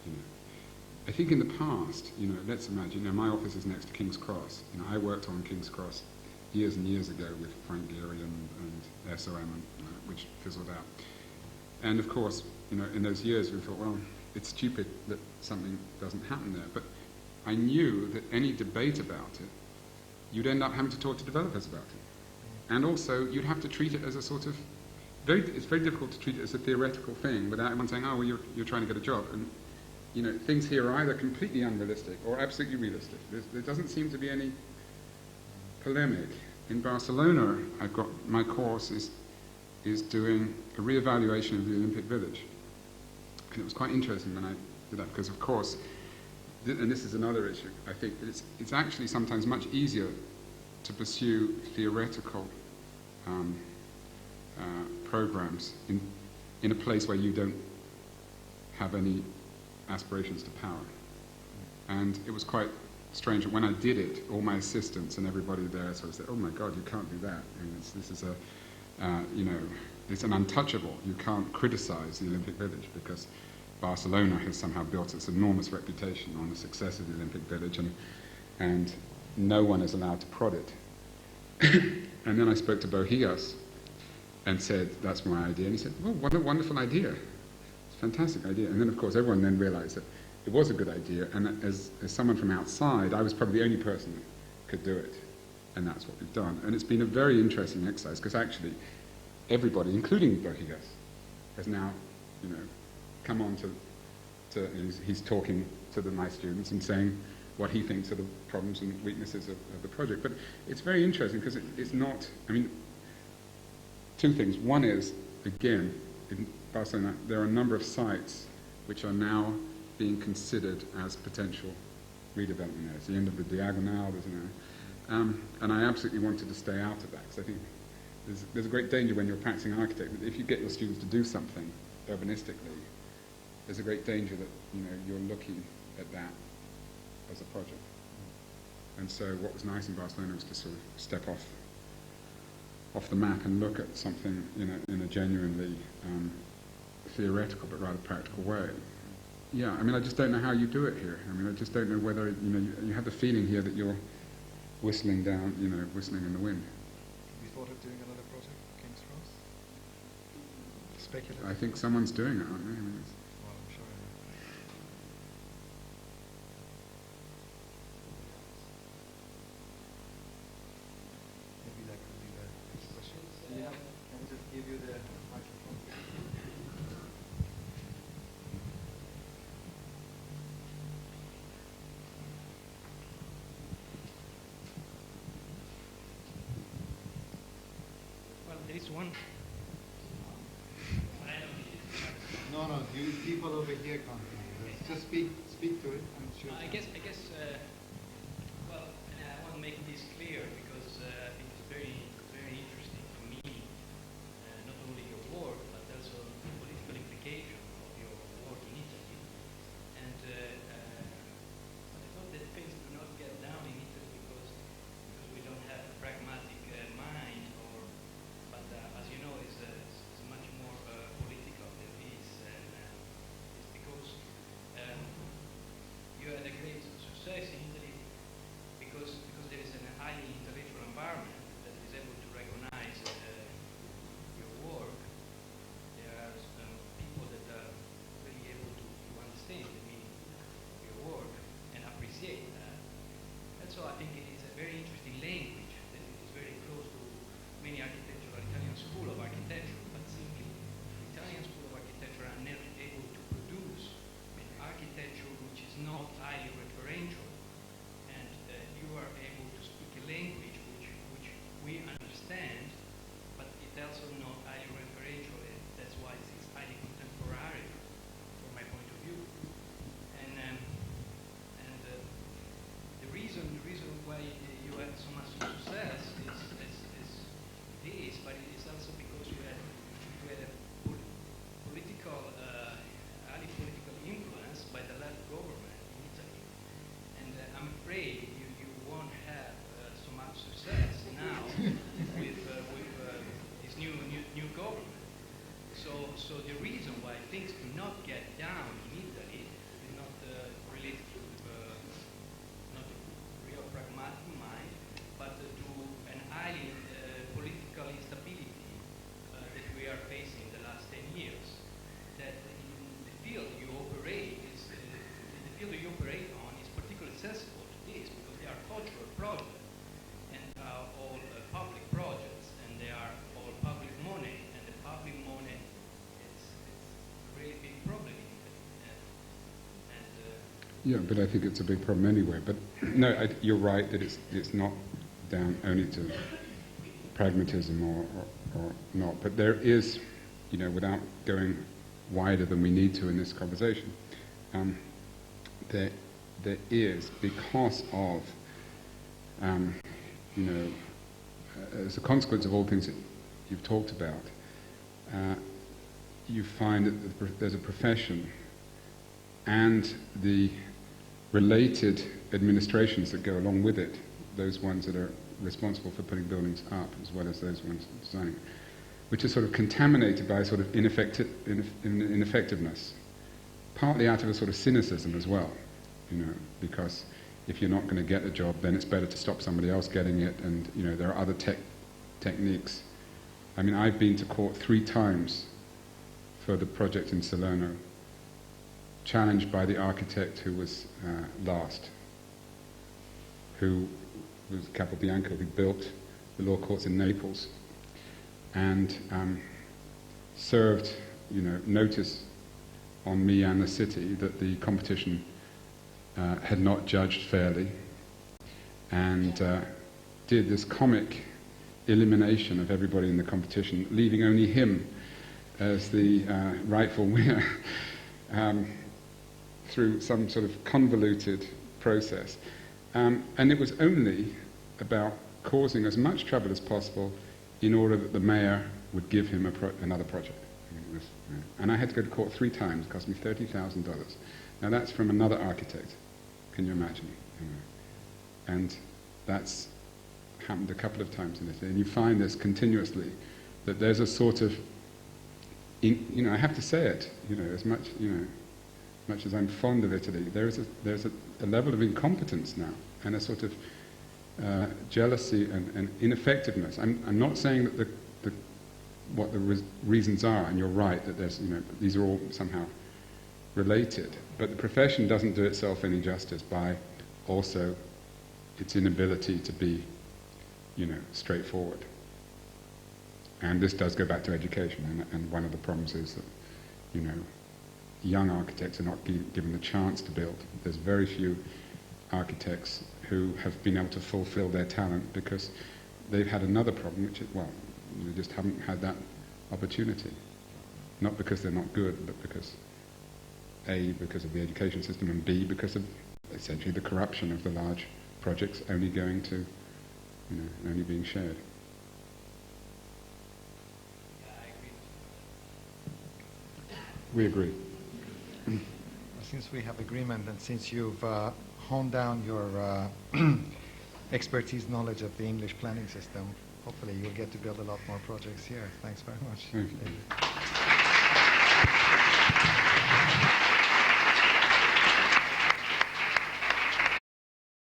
You know, I think in the past, you know, let's imagine, you know, my office is next to King's Cross. You know, I worked on King's Cross years and years ago with Frank Geary and SOM, which fizzled out. And of course, you know, in those years we thought, well, it's stupid that something doesn't happen there. But I knew that any debate about it, you'd end up having to talk to developers about it. And also, you'd have to treat it as a sort of, it's very difficult to treat it as a theoretical thing without everyone saying, oh, well, you're trying to get a job. And, you know, things here are either completely unrealistic or absolutely realistic. There doesn't seem to be any polemic. In Barcelona, I've got, my course is doing a re-evaluation of the Olympic Village. And it was quite interesting when I did that, because of course, and this is another issue, I think that it's actually sometimes much easier to pursue theoretical programs in a place where you don't have any aspirations to power. And it was quite strange. When I did it, all my assistants and everybody there sort of said, oh my God, you can't do that. I mean, this is you know, it's an untouchable. You can't criticize the Olympic Village because Barcelona has somehow built its enormous reputation on the success of the Olympic Village, and no one is allowed to prod it. And then I spoke to Bohigas and said, that's my idea. And he said, well, what a wonderful idea. It's a fantastic idea. And then, of course, everyone then realized that it was a good idea, and as someone from outside, I was probably the only person that could do it. And that's what we've done. And it's been a very interesting exercise, because actually everybody, including Bohigas, has now, you know, come on to he's talking to my students and saying what he thinks are the problems and weaknesses of the project. But it's very interesting, because it's not, I mean, two things. One is, again, in Barcelona, there are a number of sites which are now being considered as potential redevelopment areas. The end of the Diagonal, there's and I absolutely wanted to stay out of that, because I think there's a great danger when you're a practicing architect that if you get your students to do something urbanistically, there's a great danger that, you know, you're looking at that as a project. And so what was nice in Barcelona was to sort of step off the map and look at something, you know, in a genuinely theoretical but rather practical way. Yeah, I mean, I just don't know how you do it here. I mean, I just don't know whether, you know, you have the feeling here that you're whistling down, you know, whistling in the wind. you thought of doing another project, King's Cross? Speculative? I think someone's doing it, aren't they? I mean, Well, I'm sure. Maybe that could be the next question. Yeah. Can we just give you the microphone? Well, there is one. No, you people over here can't hear you. Just speak to it. I'm sure. I guess. Well, and I want to make this clear because I think it's very, very interesting for me, not only your work but also the political implication of your work in Italy. And I thought that things do not get down in Italy because we don't have a pragmatic mind, but as you know, it's much more political than this, and it's because you had a great success in Italy because there is a highly intellectual environment that is able to recognize your work. There are people that are really able to understand the meaning of your work and appreciate that. And so I think it is a very interesting language that is very close to many architectural Italian school of architecture, but simply the Italian school of architecture are never able to produce an architecture which is not highly referential, and you are able to speak a language which we understand, but it's also not highly referential, and that's why it's highly contemporary from my point of view. And the reason why you had so much success is this, but it is also because you had a political, highly political influence by the left government in Italy. And I'm afraid you won't have so much success now with this new government. So the reason why things do not get down in Italy is not related to not a real pragmatic mind, but to an highly political instability that we are facing the last 10 years. That in the field you operate on is particularly sensible to this because they are cultural projects and are all public projects, and they are all public money, and the public money it's a really big problem in Italy. yeah, but I think it's a big problem anyway. But no, you're right that it's not down only to pragmatism or not. But there is, without going wider than we need to in this conversation, there is, because of, as a consequence of all things that you've talked about, you find that there's a profession and the related administrations that go along with it, those ones that are responsible for putting buildings up as well as those ones designing, which are sort of contaminated by a sort of ineffectiveness, partly out of a sort of cynicism as well, because if you're not going to get a job, then it's better to stop somebody else getting it, and there are other techniques. I mean, I've been to court 3 times for the project in Salerno, challenged by the architect who was last, who was Capobianco, who built the law courts in Naples, and served, notice on me and the city that the competition had not judged fairly, and did this comic elimination of everybody in the competition, leaving only him as the rightful winner through some sort of convoluted process. And it was only about causing as much trouble as possible in order that the mayor would give him another project. And I had to go to court 3 times. It cost me $30,000. Now that's from another architect. Can you imagine? And that's happened a couple of times in Italy. And you find this continuously, that there's a sort of, I have to say it, as much as I'm fond of Italy, there's a level of incompetence now, and a sort of jealousy and ineffectiveness. I'm not saying that what the reasons are, and you're right that there's, these are all somehow related, but the profession doesn't do itself any justice by also its inability to be, straightforward. And this does go back to education, and one of the problems is that, young architects are not given the chance to build. There's very few architects who have been able to fulfill their talent because they've had another problem, which is, they just haven't had that opportunity. Not because they're not good, but because A, because of the education system, and B, because of essentially the corruption of the large projects only going to, only being shared. We agree. Since we have agreement, and since you've honed down your expertise knowledge of the English planning system, hopefully you'll get to build a lot more projects here. Thanks very much. Thank you.